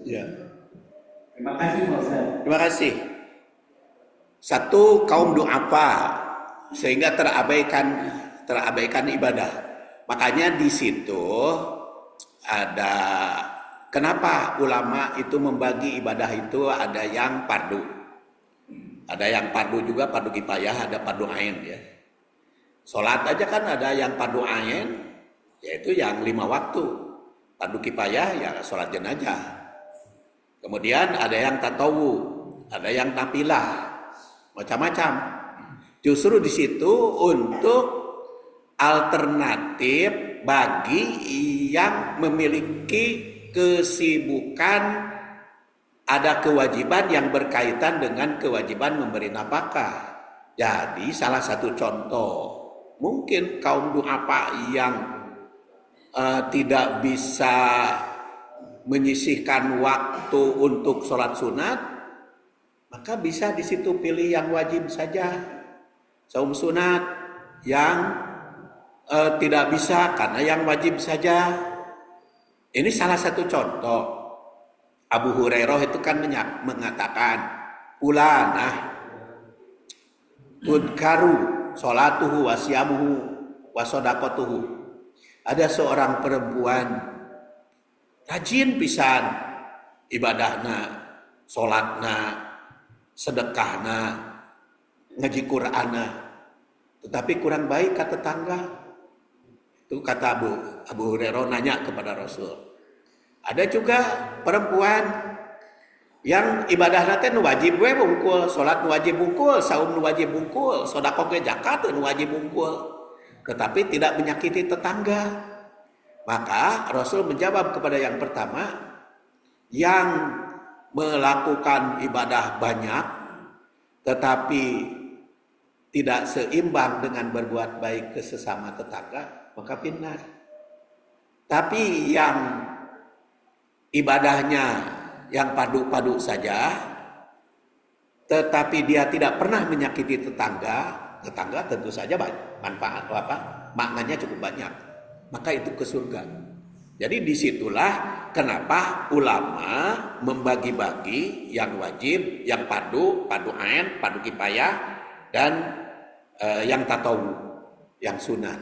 Ya. Terima kasih Pak Ustaz. Terima kasih. Satu, kaum duafa sehingga terabaikan ibadah. Makanya di situ ada kenapa ulama itu membagi ibadah itu ada yang fardu. Ada yang fardu juga, fardu kifayah, ada fardu ain ya. Salat aja kan ada yang fardu ain, yaitu yang 5 waktu. Fardu kifayah ya salat jenazah. Kemudian ada yang tatawu, ada yang nafilah, macam-macam. Justru di situ untuk alternatif bagi yang memiliki kesibukan, ada kewajiban yang berkaitan dengan kewajiban memberi nafkah. Jadi salah satu contoh, mungkin kaum duafa yang tidak bisa menyisihkan waktu untuk sholat sunat, maka bisa di situ pilih yang wajib saja. Saum sunat yang tidak bisa karena yang wajib saja. Ini salah satu contoh. Abu Hurairah itu kan mengatakan, "Fulanah tudkaru sholatuhu wa siyamuhu wa shadaqatuhu." Ada seorang perempuan rajin pisan ibadahna, sholatna, sedekahna, ngaji Qur'anna, tetapi kurang baik ke tetangga. Itu kata Abu Hurairah nanya kepada Rasul. Ada juga perempuan yang ibadahna teh nu wajib we bungkul, sholat nu wajib bungkul, saum nu wajib bungkul, sedekah ge zakat nu wajib bungkul, tetapi tidak menyakiti tetangga. Maka Rasul menjawab kepada yang pertama, yang melakukan ibadah banyak tetapi tidak seimbang dengan berbuat baik ke sesama tetangga, maka finnar. Tapi yang ibadahnya yang padu-padu saja tetapi dia tidak pernah menyakiti tetangga tentu saja manfaat maknanya cukup banyak. Maka itu ke surga. Jadi disitulah kenapa ulama membagi-bagi yang wajib, yang fardu ain, fardu kifayah, dan yang tatawu, yang sunat.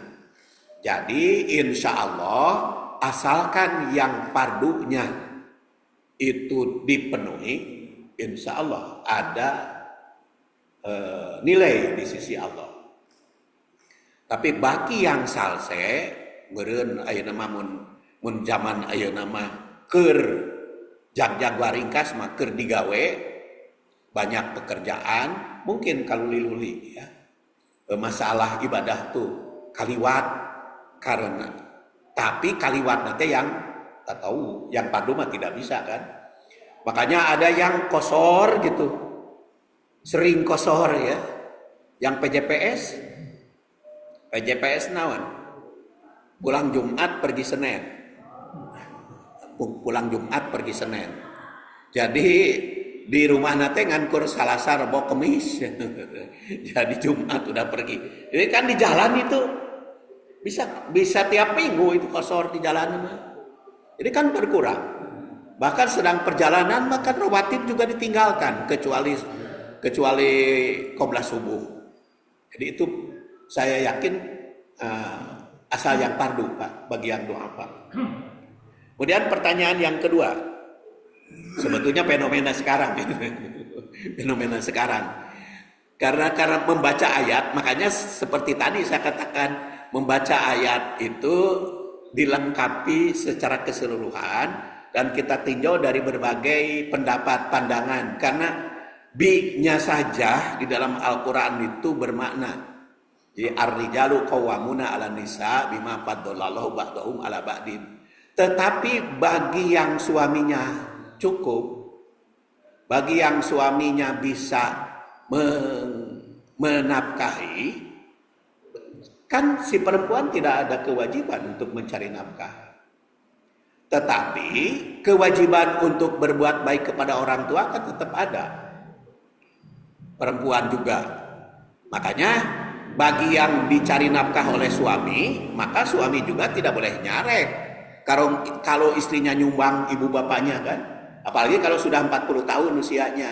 Jadi insya Allah asalkan yang fardunya itu dipenuhi, insya Allah ada nilai di sisi Allah. Tapi bagi yang salse, meureun ayeuna mah mun zaman ayeuna mah keur jag-jag waringkas mah keur digawe banyak pekerjaan, mungkin kaluli-luli ya. Masalah ibadah tuh kaliwat karena tapi kaliwat nanti yang tak tahu, yang fardu mah tidak bisa kan. Makanya ada yang kosor gitu. Sering kosor ya. Yang PJPS naon? Pulang Jumat pergi Senin. Pulang Jumat pergi Senin. Jadi di rumah nate ngankur Salasa Rebo Kemis. Jadi Jumat udah pergi. Jadi kan di jalan itu bisa tiap minggu itu kosor di jalan mah. Jadi kan berkurang. Bahkan sedang perjalanan maka rawatib juga ditinggalkan kecuali qobla subuh. Jadi itu saya yakin asal yang fardu Pak, bagi yang doa Pak. Kemudian pertanyaan yang kedua, sebetulnya fenomena sekarang, fenomena sekarang. Karena membaca ayat, makanya seperti tadi saya katakan membaca ayat itu dilengkapi secara keseluruhan dan kita tinjau dari berbagai pendapat pandangan karena bi-nya saja di dalam Al-Qur'an itu bermakna. Jadi ar-rijalu qawwamuna 'alan nisa bima faddalallahu ba'dahum 'ala ba'din. Tetapi bagi yang suaminya cukup, bagi yang suaminya bisa menafkahi, kan si perempuan tidak ada kewajiban untuk mencari nafkah. Tetapi kewajiban untuk berbuat baik kepada orang tua kan tetap ada. Perempuan juga. Makanya bagi yang dicari nafkah oleh suami, maka suami juga tidak boleh nyarek. Kalau istrinya nyumbang ibu bapaknya kan. Apalagi kalau sudah 40 tahun usianya.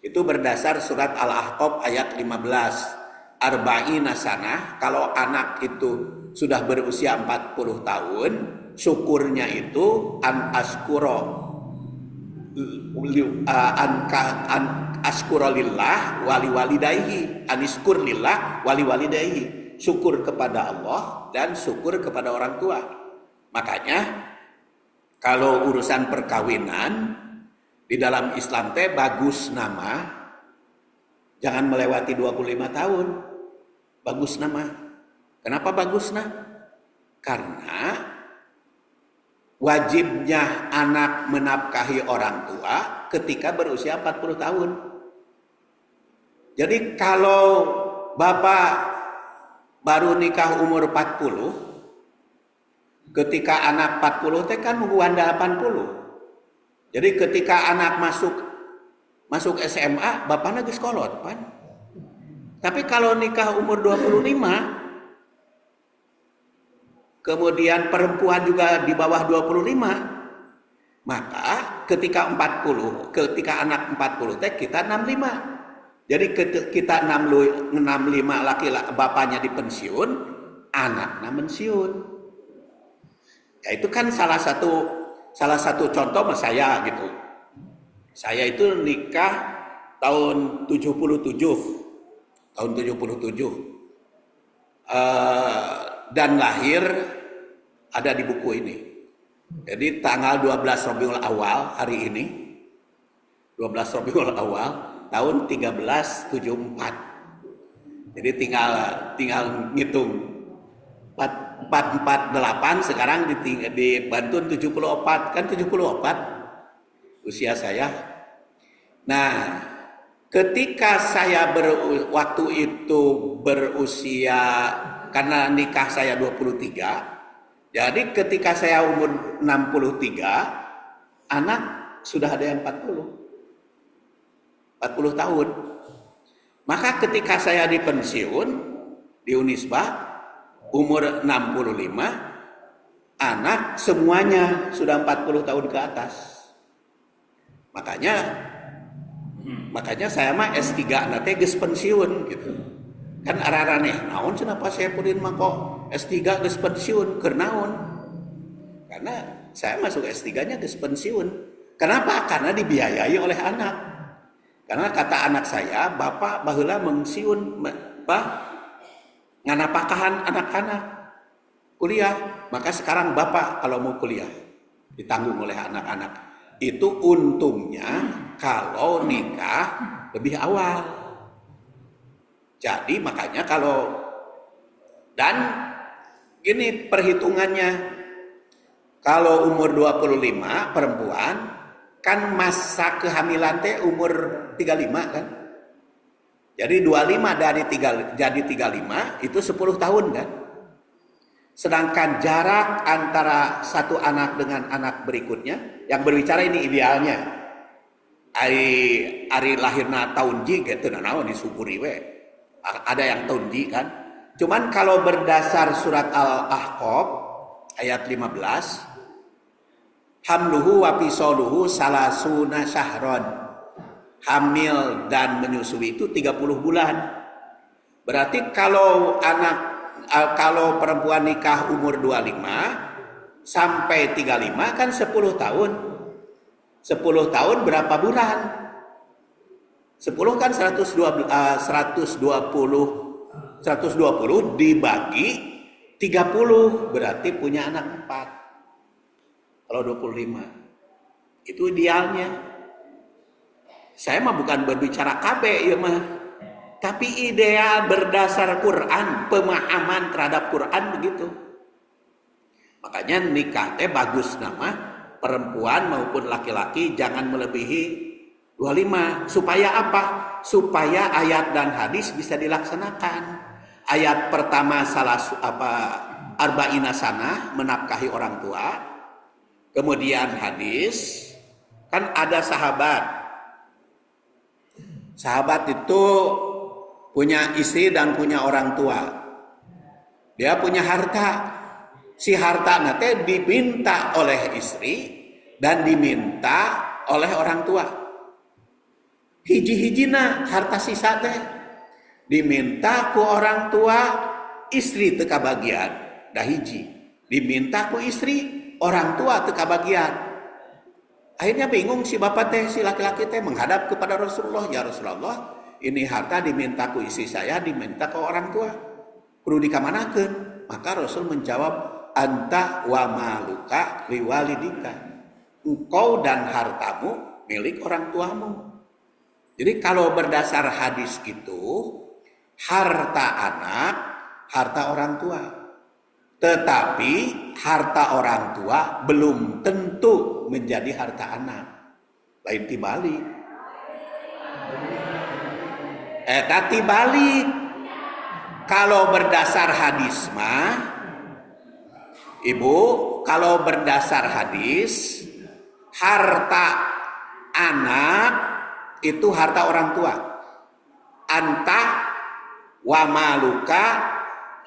Itu berdasar surat Al-Ahqaf ayat 15. Arba'ina sanah, kalau anak itu sudah berusia 40 tahun, syukurnya itu an askuro lillah wali walidayhi, aniskur lillah wali walidayhi, syukur kepada Allah dan syukur kepada orang tua. Makanya kalau urusan perkawinan di dalam Islam teh bagus nama jangan melewati 25 tahun. Bagus nama. Kenapa bagus nah? Karena wajibnya anak menafkahi orang tua ketika berusia 40 tahun. Jadi kalau bapak baru nikah umur 40, ketika anak 40 teh kan wanda 80. Jadi ketika anak masuk SMA, bapaknya geus kolot pan. Tapi kalau nikah umur 25, kemudian perempuan juga di bawah 25, maka ketika anak 40 teh kita 65. Jadi kita 65 laki-laki bapaknya di pensiun, anaknya pensiun. Ya itu kan salah satu contoh mas saya gitu. Saya itu nikah tahun 77. Dan lahir ada di buku ini. Jadi tanggal 12 Rabiul Awal hari ini, 12 Rabiul Awal tahun 1374. Jadi tinggal ngitung 448 sekarang di Banten 74 kan 74 usia saya. Nah, ketika saya waktu itu berusia, karena nikah saya 23, jadi ketika saya umur 63, anak sudah ada yang 40 tahun. Maka ketika saya di pensiun di Unisba umur 65, anak semuanya sudah 40 tahun ke atas. Makanya saya mah S3 nate geus pensiun gitu. Kan araraneh naon cenah pas saya peureun mah kok S3 geus pensiun keur naon? Karena saya masuk S3-nya geus pensiun. Kenapa? Karena dibiayai oleh anak. Karena kata anak saya, bapak baheula mengsiun nganapakahan anak-anak kuliah, maka sekarang bapak kalau mau kuliah ditanggung oleh anak-anak. Itu untungnya kalau nikah lebih awal. Jadi makanya dan gini perhitungannya, kalau umur 25 perempuan kan masa kehamilan teh umur 35 kan. Jadi 25 jadi 35 itu 10 tahun kan. Sedangkan jarak antara satu anak dengan anak berikutnya, yang berbicara ini idealnya. Ari lahirna tahun Ji gitu naon disukuri we. Ada yang tahun Ji kan. Cuman kalau berdasar surat Al-Ahqaf ayat 15, hamluhu wa fisoluhu salasuna syahron. Hamil dan menyusui itu 30 bulan. Berarti kalau perempuan nikah umur 25 sampai 35 kan 10 tahun. 10 tahun berapa bulan? 10 kan 120 dibagi 30 berarti punya anak 4. Kalau 25 itu idealnya. Saya mah bukan berbicara KB ya mah. Tapi ideal berdasar Quran, pemahaman terhadap Quran begitu. Makanya nikah teh bagus nama perempuan maupun laki-laki jangan melebihi 25. Supaya apa? Supaya ayat dan hadis bisa dilaksanakan. Ayat pertama arba'ina sanah menafkahi orang tua. Kemudian hadis kan ada sahabat itu punya istri dan punya orang tua. Dia punya harta. Si harta nate diminta oleh istri dan diminta oleh orang tua. Hiji-hijina harta sisa teh diminta ku orang tua, istri teu kabagian. Da hiji. Diminta ku istri, orang tua teu kabagian. Akhirnya bingung si bapak teh, si laki-laki teh menghadap kepada Rasulullah, ya Rasulullah, ini harta diminta ku istri saya, diminta ke orang tua. Perlu dikamanakeun? Maka Rasul menjawab, anta wa maluka liwalidika. Engkau dan hartamu milik orang tuamu. Jadi kalau berdasar hadis itu, harta anak, harta orang tua. Tetapi harta orang tua belum tentu menjadi harta anak. Lain tibalik. Tati balik. Kalau berdasar hadis mah, Ibu, kalau berdasar hadis, harta anak itu harta orang tua. Anta wa maluka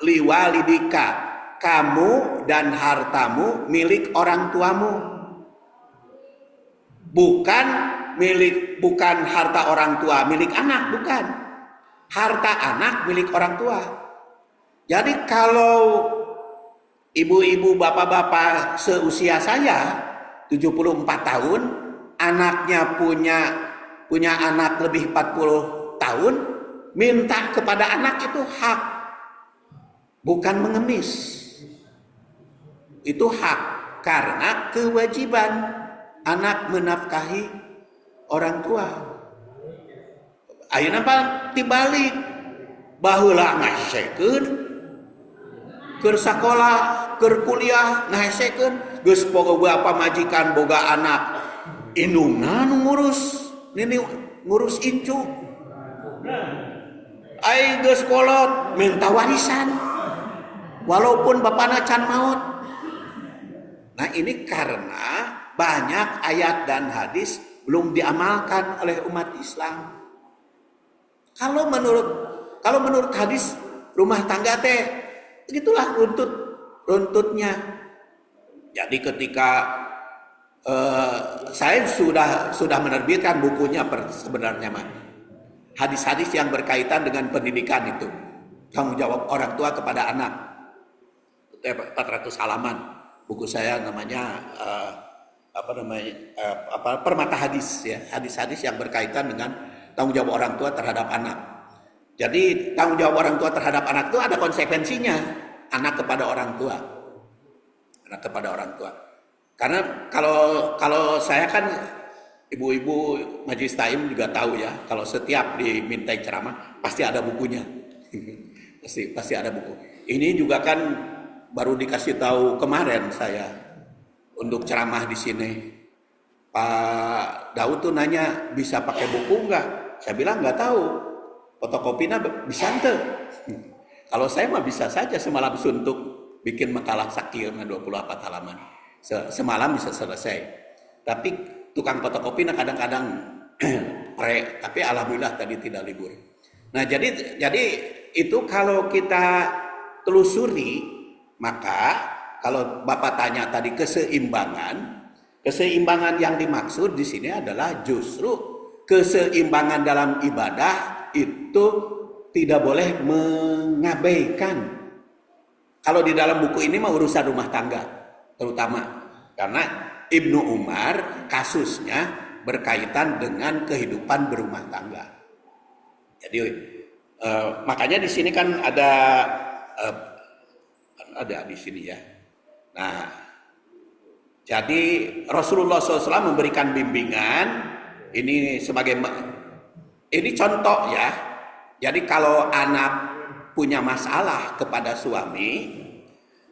liwalidika. Kamu dan hartamu milik orang tuamu. Bukan harta orang tua milik anak, bukan. Harta anak milik orang tua. Jadi kalau ibu-ibu, bapak-bapak seusia saya 74 tahun, anaknya punya anak lebih 40 tahun, minta kepada anak itu hak. Bukan mengemis. Itu hak karena kewajiban anak menafkahi orang tua. Ayeuna apa tibalik baheula ngahesekeun keur sakola, keur kuliah ngahesekeun geus boga pamajikan boga anak indungna nu ngurus incu. Ai geus kolot minta warisan walaupun bapana can maot. Nah ini karena banyak ayat dan hadis belum diamalkan oleh umat Islam. Kalau menurut hadis rumah tangga teh begitulah runtutnya. Jadi ketika saya sudah menerbitkan bukunya sebenarnya mah. Hadis-hadis yang berkaitan dengan pendidikan itu. Tanggung jawab orang tua kepada anak. 400 halaman. Buku saya namanya Permata Hadis ya. Hadis-hadis yang berkaitan dengan tanggung jawab orang tua terhadap anak. Jadi tanggung jawab orang tua terhadap anak itu ada konsekuensinya. Anak kepada orang tua. Anak kepada orang tua. Karena kalau saya kan ibu-ibu majelis taim juga tahu ya, kalau setiap dimintai ceramah pasti ada bukunya. pasti ada buku. Ini juga kan baru dikasih tahu kemarin saya untuk ceramah di sini. Pak Daud tuh nanya bisa pakai buku enggak? Saya bilang enggak tahu. Fotokopinya bisa ente. Kalau saya mah bisa saja semalam suntuk bikin makalah sakil 24 halaman. Semalam bisa selesai. Tapi tukang fotokopi kadang-kadang tapi alhamdulillah tadi tidak libur. Nah, jadi itu kalau kita telusuri, maka kalau Bapak tanya tadi keseimbangan yang dimaksud di sini adalah justru keseimbangan dalam ibadah itu tidak boleh mengabaikan. Kalau di dalam buku ini mah urusan rumah tangga terutama karena Ibnu Umar kasusnya berkaitan dengan kehidupan berumah tangga. Jadi makanya di sini kan ada di sini ya. Nah, jadi Rasulullah SAW memberikan bimbingan ini ini contoh ya. Jadi kalau anak punya masalah kepada suami,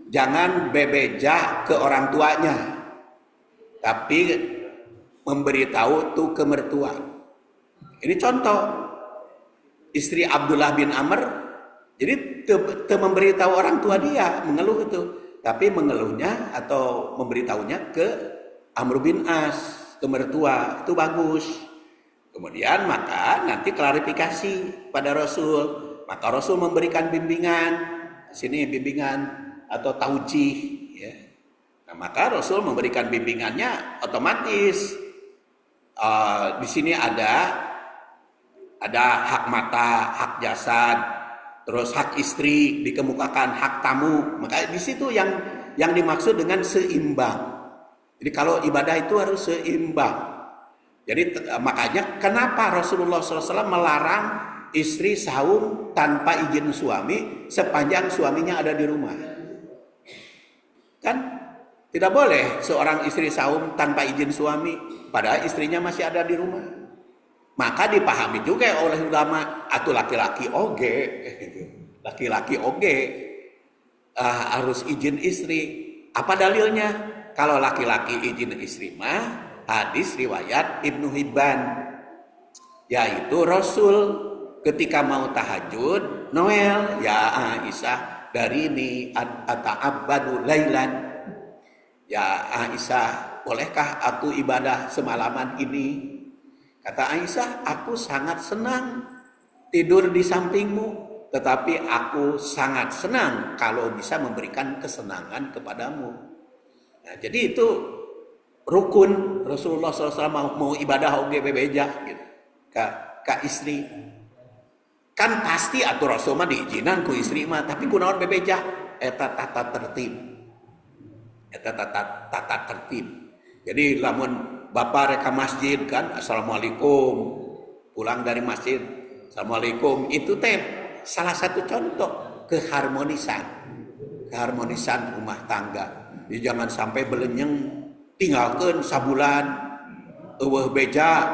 jangan bebeja ke orang tuanya, tapi memberitahu tuh ke mertua. Ini contoh istri Abdullah bin Amr, jadi memberitahu orang tua dia mengeluh itu, tapi mengeluhnya atau memberitahunya ke Amr bin As, ke mertua, itu bagus. Kemudian maka nanti klarifikasi pada Rasul. Maka Rasul memberikan bimbingan, sini bimbingan atau taujih, ya. Nah, maka Rasul memberikan bimbingannya otomatis. Di sini ada hak mata, hak jasad, terus hak istri dikemukakan, hak tamu. Maka di situ yang dimaksud dengan seimbang. Jadi kalau ibadah itu harus seimbang. Jadi makanya kenapa Rasulullah SAW melarang istri saum tanpa izin suami sepanjang suaminya ada di rumah. Kan tidak boleh seorang istri saum tanpa izin suami padahal istrinya masih ada di rumah. Maka dipahami juga oleh ulama atau laki-laki oge, laki-laki oge harus izin istri. Apa dalilnya? Kalau laki-laki izin istri mah hadis riwayat Ibnu Hibban, yaitu Rasul ketika mau tahajud, Noel, ya Aisyah, dari ini ata'abbadu lailan. Ya Aisyah, bolehkah aku ibadah semalaman ini? Kata Aisyah, aku sangat senang tidur di sampingmu, tetapi aku sangat senang kalau bisa memberikan kesenangan kepadamu. Nah, jadi itu rukun Rasulullah SAW mau ibadah oge bebeja gitu ke istri. Kan pasti atur Rasul mah diizinan ku istri mah, tapi kunaon bebeja eta tata tertib. Jadi lamun bapak reka masjid kan assalamualaikum, pulang dari masjid assalamualaikum, itu teh salah satu contoh keharmonisan rumah tangga. Jadi jangan sampai belenyeng tinggalkan sabulan eueuh beja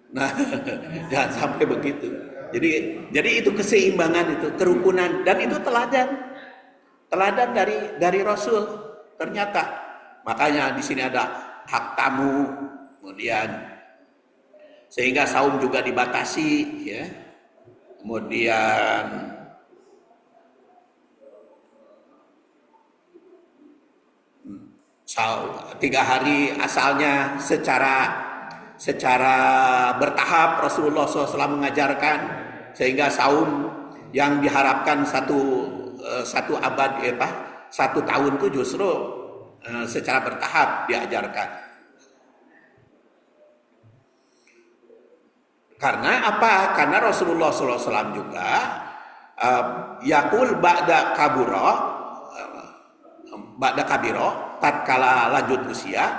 nah jangan sampai begitu. Jadi itu keseimbangan, itu kerukunan, dan itu teladan dari Rasul ternyata. Makanya di sini ada hak tamu, kemudian sehingga saum juga dibatasi ya. Kemudian saum 3 hari asalnya secara bertahap Rasulullah SAW mengajarkan, sehingga saum yang diharapkan satu abad 1 tahun itu justru secara bertahap diajarkan. Karena apa? Karena Rasulullah SAW juga yakul ba'da kabiro tatkala lanjut usia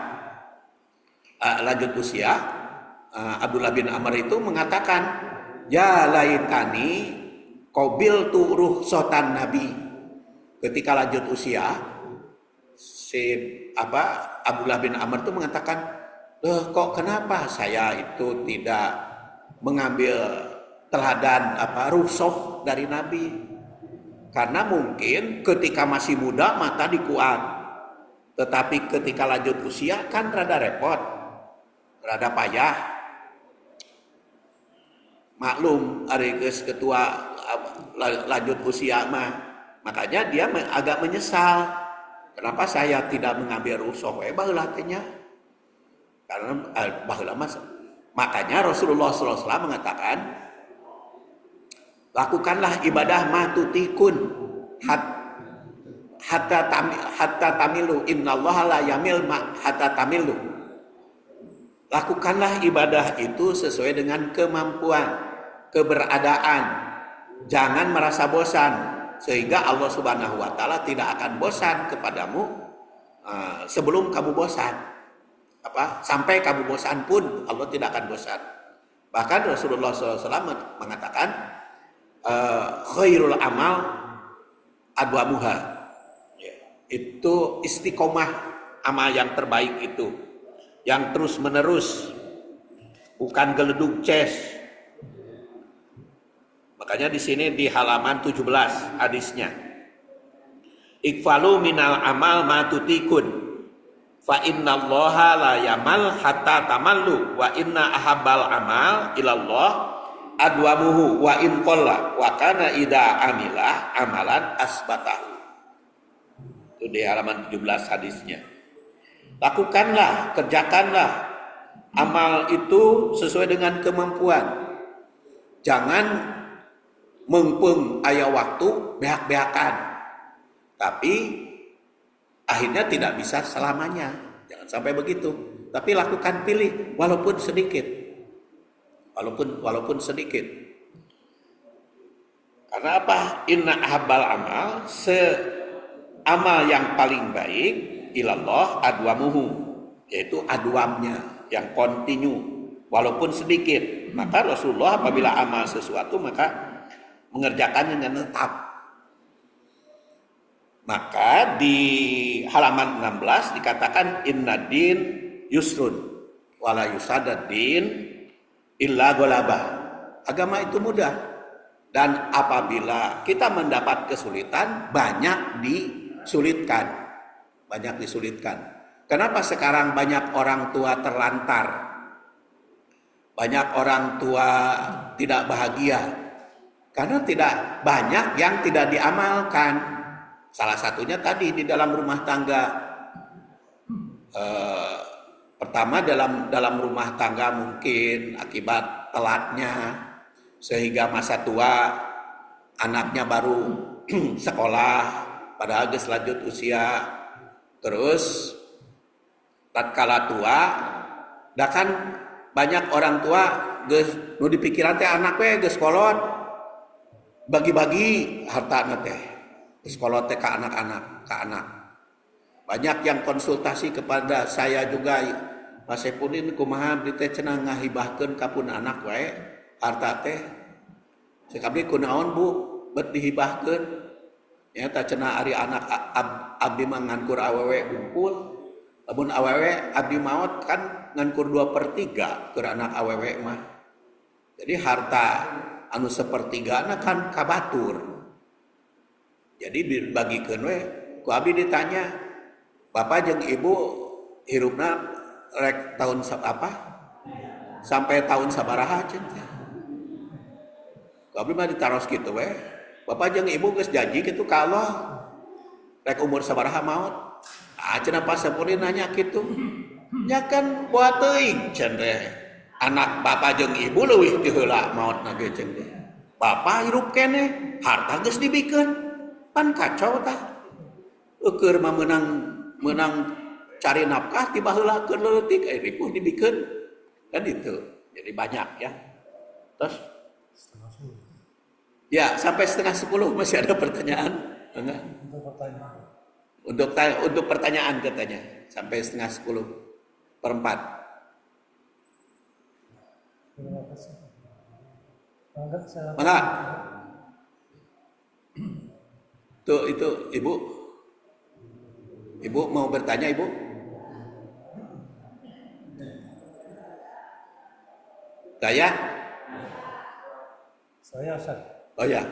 Abdullah bin Amr itu mengatakan ya laitani qabil tu ruhsatan nabi. Ketika lanjut usia Abdullah bin Amr itu mengatakan, kok kenapa saya itu tidak mengambil teladan rukhsah dari Nabi? Karena mungkin ketika masih muda mata dikuat, tetapi ketika lanjut usia kan rada repot, rada payah. Maklum ari geus ketua lanjut usia mah, makanya dia agak menyesal. Kenapa saya tidak mengambil rukhsah baheula teh nya? Karena baheula mas. Makanya Rasulullah SAW mengatakan, lakukanlah ibadah matutikun hatta tamilu innallaha la yamil hatta tamilu. Lakukanlah ibadah itu sesuai dengan kemampuan, keberadaan. Jangan merasa bosan, sehingga Allah Subhanahu wa taala tidak akan bosan kepadamu sebelum kamu bosan. Sampai kamu bosan pun Allah tidak akan bosan. Bahkan Rasulullah SAW mengatakan khairul amal adwamuha. Itu istiqomah, amal yang terbaik itu yang terus menerus, bukan geledug ces. Makanya di sini di halaman 17 hadisnya, ikfalu minal amal matutikun fa innallaha la yamal hatta tamallu wa inna ahabbal amal ilallah adwamuhu wa in qalla wa kana ida amila amalan asbatahu. Itu di halaman 17 hadisnya. Lakukanlah, kerjakanlah amal itu sesuai dengan kemampuan. Jangan mengpeng aya waktu behak-behakan. Tapi akhirnya tidak bisa selamanya. Jangan sampai begitu. Tapi lakukan, pilih walaupun sedikit. Walaupun sedikit. Karena apa? Inna ahabbal amal, amal yang paling baik ilallah adwamuhu, yaitu adwamnya yang kontinu walaupun sedikit. Maka Rasulullah apabila amal sesuatu maka mengerjakannya dengan tetap. Maka di halaman 16 dikatakan inna din yusrun wala yusadad din illa golabah. Agama itu mudah, dan apabila kita mendapat kesulitan banyak disulitkan. Kenapa sekarang banyak orang tua terlantar? Banyak orang tua tidak bahagia karena tidak banyak yang tidak diamalkan. Salah satunya tadi di dalam rumah tangga. Pertama dalam rumah tangga mungkin akibat telatnya, sehingga masa tua anaknya baru sekolah padahal geus lanjut usia. Terus tatkala tua, dah kan banyak orang tua geus nu dipikiran teh anak we geus kolot, bagi-bagi hartana teh. Sekolah teh ka anak-anak, ka anak. Banyak yang konsultasi kepada saya juga, Mas Epudin kumaha abdi teh cenah ngahibahkeun ka pun anak wae harta teh. Sakabdi kunaon Bu? Bet dihibahkeun. Ya tak cenah ari anak abdi mah ngankur awewe unggul. Lamun awewe abdi maot kan ngankur 2/3 keur anak awewe mah. Jadi harta anu sepertigana kan kabatur. Jadi dibagikeun we, ku abdi ditanya, Bapak jeung Ibu hirupna rek tahun apa? Sampai tahun sabaraha cenah teh. Ku abdi mah ditaros kitu we. Bapak jeung Ibu geus janji kitu ka Allah. Rek umur sabaraha maot? Cenah pas sapeureun nanya kitu. Nya kan buat teuing cenah teh. Anak Bapak jeung Ibu leuwih ti heula maotna ge cenah teh. Bapak hirup keneh, harta geus dibikeun. Pan kacau tah. Keur mah menang cari nafkah tiba heula keur leutik ripuh dibikeun kan itu. Jadi banyak ya. Terus ya sampai 9:30 masih ada pertanyaan? Enggak? Untuk pertanyaan. Untuk pertanyaan katanya sampai 9:10 Terima kasih. Enggak, saya Mangga. Tuh itu Ibu. Ibu mau bertanya Ibu? Saya? Ustaz. Oh ya.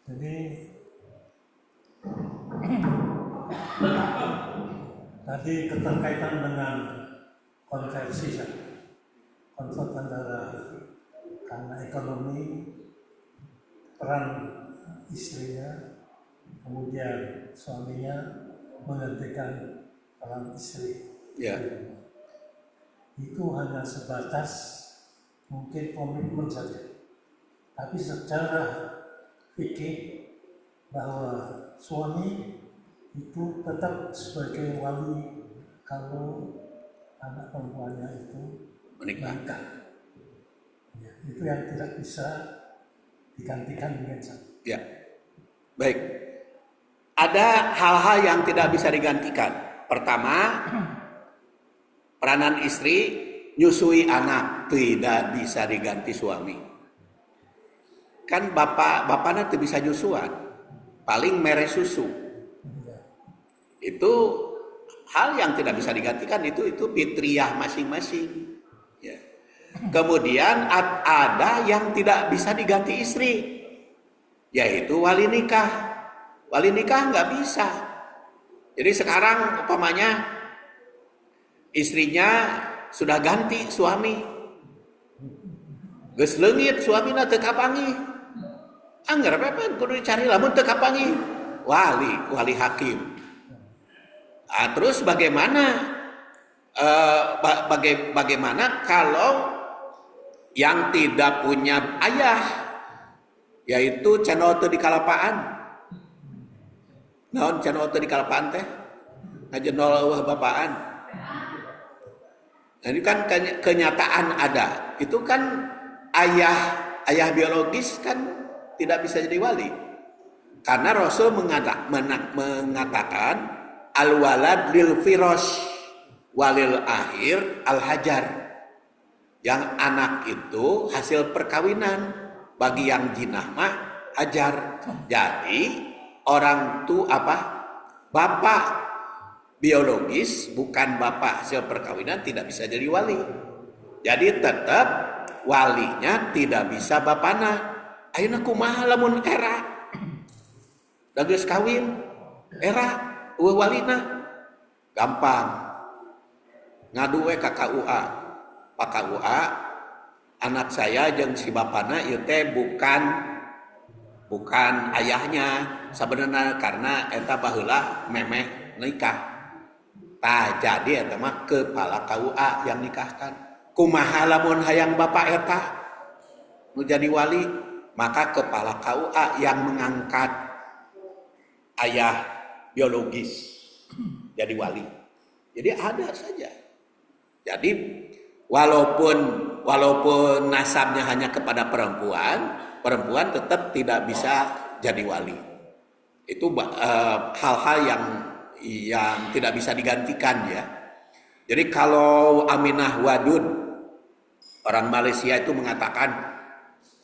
Jadi tadi keterkaitan dengan konversi, konvert antara karena ekonomi, peran istrinya, kemudian suaminya menggantikan peran istri. Ya. Itu hanya sebatas mungkin komitmen saja. Tapi secara fikih bahwa suami itu tetap sebagai wali kalau anak perempuannya itu menikah. Ya, itu yang tidak bisa digantikan dengan satu. Ya. Baik. Ada hal-hal yang tidak bisa digantikan. Pertama, peranan istri nyusui anak tidak bisa diganti suami. Kan bapaknya tuh bisa nyusuan, paling mere susu. Itu hal yang tidak bisa digantikan, itu fitriyah masing-masing. Ya. Kemudian ada yang tidak bisa diganti istri, yaitu wali nikah. Wali nikah nggak bisa. Jadi sekarang umpamanya istrinya sudah ganti suami, geus leungit suamina teu kapanggih. Angger pepen kudu dicari lamun teu kapanggih wali hakim. Nah, terus bagaimana bagaimana kalau yang tidak punya ayah, yaitu cenol teu di kalapaan? Naon cenol teu di kalapaan teh? Ngajenol eueuh bapaan. Nah, ini kan kenyataan ada. Itu kan ayah biologis kan tidak bisa jadi wali. Karena Rasul mengatakan al-walad lil firosh walil akhir al-hajar. Yang anak itu hasil perkawinan, bagi yang jinah mah hajar. Jadi orang tu bapak biologis, bukan bapak hasil perkawinan, tidak bisa jadi wali. Jadi tetap walinya tidak bisa bapana. Ayeuna kumaha lamun era da geus kawin era walina gampang ngadu we ka KUA. Pak KUA, anak saya jeung si bapana ieu teh bukan ayahnya sabenerna karena eta baheula memeh nikah. Tah jadi eta mah kepala KUA yang nikahkan. Kumaha lamun hayang bapak eta nu jadi wali? Maka kepala KUA yang mengangkat ayah biologis jadi wali. Jadi ada saja. Jadi walaupun nasabnya hanya kepada perempuan tetap tidak bisa jadi wali. Itu hal-hal yang tidak bisa digantikan ya. Jadi kalau Aminah Wadud, orang Malaysia itu mengatakan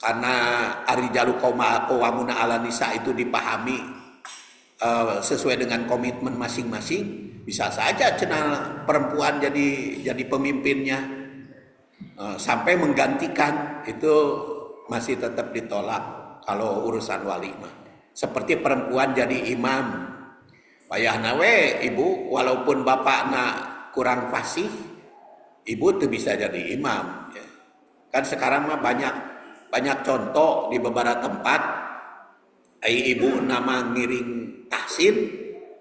karena arijalu qawwamuna 'ala nisa itu dipahami sesuai dengan komitmen masing-masing, bisa saja cenah perempuan jadi pemimpinnya sampai menggantikan, itu masih tetap ditolak kalau urusan wali mah. Seperti perempuan jadi imam, payahna we ibu walaupun bapakna kurang fasih, ibu tuh bisa jadi imam ya. Kan sekarang mah banyak contoh di beberapa tempat, ibu nama ngiring tahsin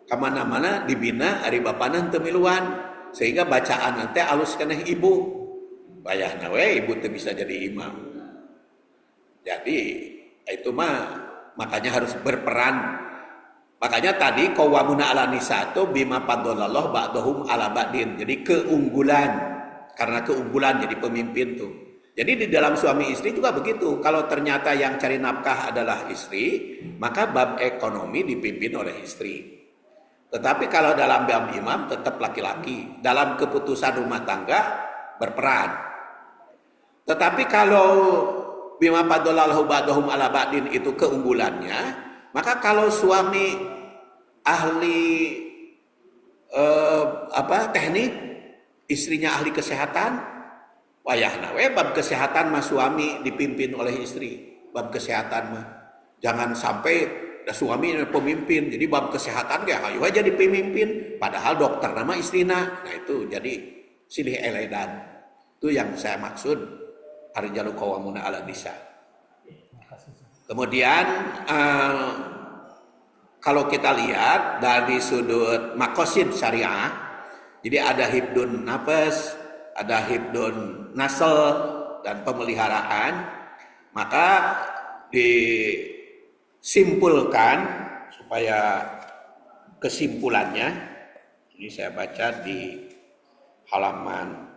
kemana-mana dibina ari bapana teu miluan, sehingga bacaan teh alus keneh ibu. Bayahna we ibu teu bisa jadi imam. Jadi itu mah makanya harus berperan Makanya tadi qawwamuna 'ala nisa itu bima faddalallahu ba'dahum 'ala ba'din. Jadi keunggulan. Karena keunggulan jadi pemimpin tuh. Jadi di dalam suami istri juga begitu. Kalau ternyata yang cari nafkah adalah istri, maka bab ekonomi dipimpin oleh istri. Tetapi kalau dalam bab imam tetap laki-laki. Dalam keputusan rumah tangga berperan. Tetapi kalau bima faddalallahu ba'dahum 'ala ba'din itu keunggulannya, maka kalau suami ahli teknik, istrinya ahli kesehatan, wayahna we bab kesehatan mah suami dipimpin oleh istri. Bab kesehatan mah jangan sampai suami pemimpin. Jadi bab kesehatan ya ayo aja dipemimpin, padahal dokter nama istrina. Nah itu jadi silih eledan. Itu yang saya maksud ar-rijalu qawwamuna 'ala nisa. Kemudian kalau kita lihat dari sudut maqasid syariah, jadi ada hibdun nafas, ada hibdun nasl dan pemeliharaan, maka disimpulkan supaya kesimpulannya, ini saya baca di halaman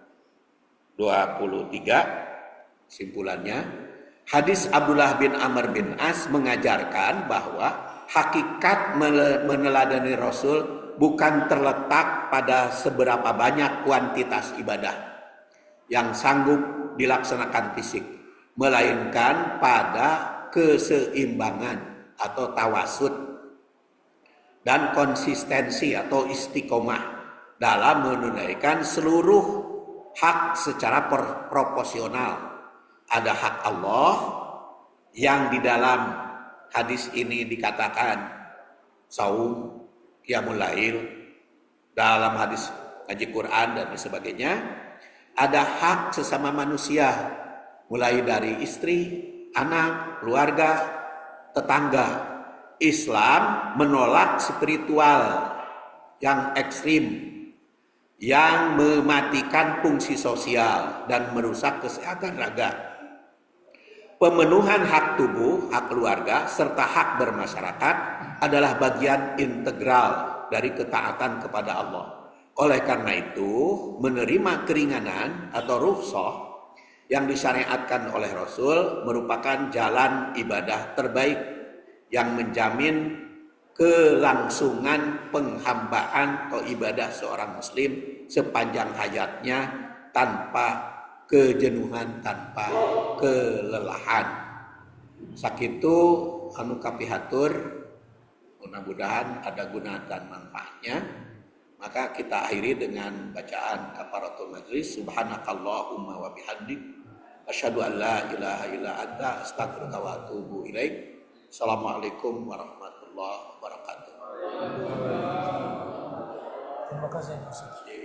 23, simpulannya. Hadis Abdullah bin Amr bin As mengajarkan bahwa hakikat meneladani Rasul bukan terletak pada seberapa banyak kuantitas ibadah yang sanggup dilaksanakan fisik, melainkan pada keseimbangan atau tawasud dan konsistensi atau istiqomah dalam menunaikan seluruh hak secara proporsional. Ada hak Allah yang di dalam hadis ini dikatakan saum, qiyamul lail, dalam hadis ngaji Quran dan sebagainya. Ada hak sesama manusia, mulai dari istri, anak, keluarga, tetangga. Islam menolak spiritual yang ekstrim, yang mematikan fungsi sosial dan merusak kesehatan raga. Pemenuhan hak tubuh, hak keluarga, serta hak bermasyarakat adalah bagian integral dari ketaatan kepada Allah. Oleh karena itu, menerima keringanan atau rukhsah yang disyariatkan oleh Rasul merupakan jalan ibadah terbaik yang menjamin kelangsungan penghambaan atau ibadah seorang muslim sepanjang hayatnya tanpa kejenuhan, tanpa kelelahan. Sakitu anu kapihatur, mudah-mudahan ada guna dan manfaatnya. Maka kita akhiri dengan bacaan kafaratul majlis. Subhanakallahumma wa bihamdik, asyhadu an la ilaha illa anta, astaghfiruka wa atubu ilaik. Assalamualaikum warahmatullahi wabarakatuh. Terima kasih.